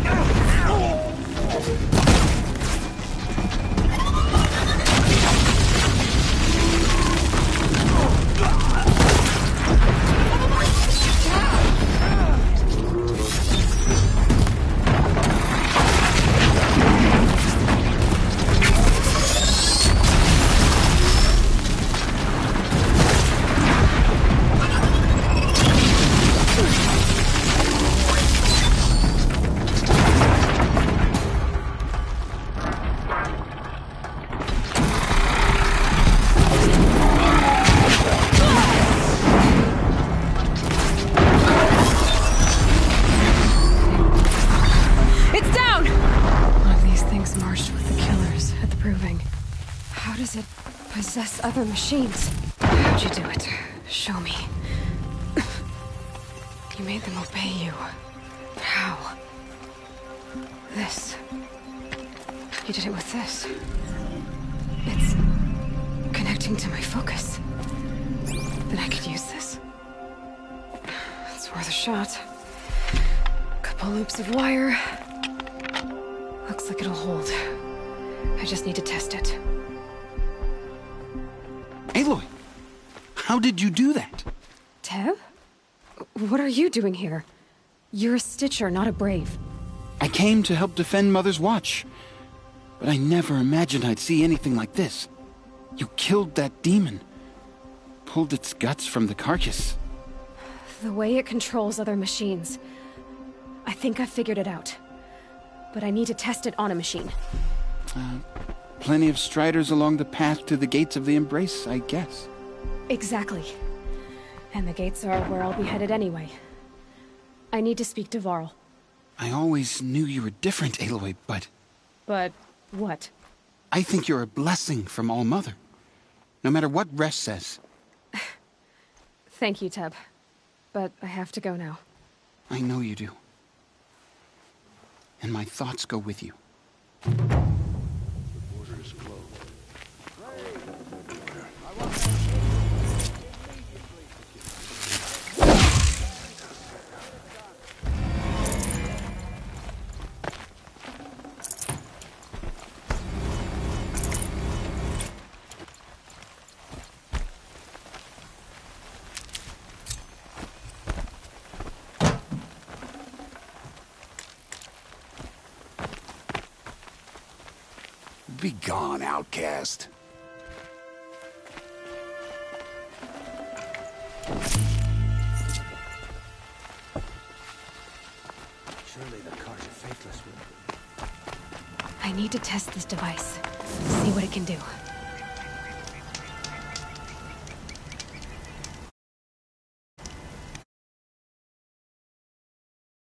Possess other machines. How'd you do it? Show me. You made them obey you. How? This. You did it with this. It's connecting to my focus. Then I could use this. It's worth a shot. Couple loops of wire. Looks like it'll hold. I just need to test it. Aloy! How did you do that? Teb? What are you doing here? You're a Stitcher, not a Brave. I came to help defend Mother's Watch. But I never imagined I'd see anything like this. You killed that demon. Pulled its guts from the carcass. The way it controls other machines. I think I figured it out. But I need to test it on a machine. Plenty of Striders along the path to the gates of the Embrace, I guess. Exactly. And the gates are where I'll be headed anyway. I need to speak to Varl. I always knew you were different, Aloy, but... But what? I think you're a blessing from All-Mother. No matter what Resh says. Thank you, Teb. But I have to go now. I know you do. And my thoughts go with you. Be gone, outcast. Surely the cards are faithless. I need to test this device. See what it can do.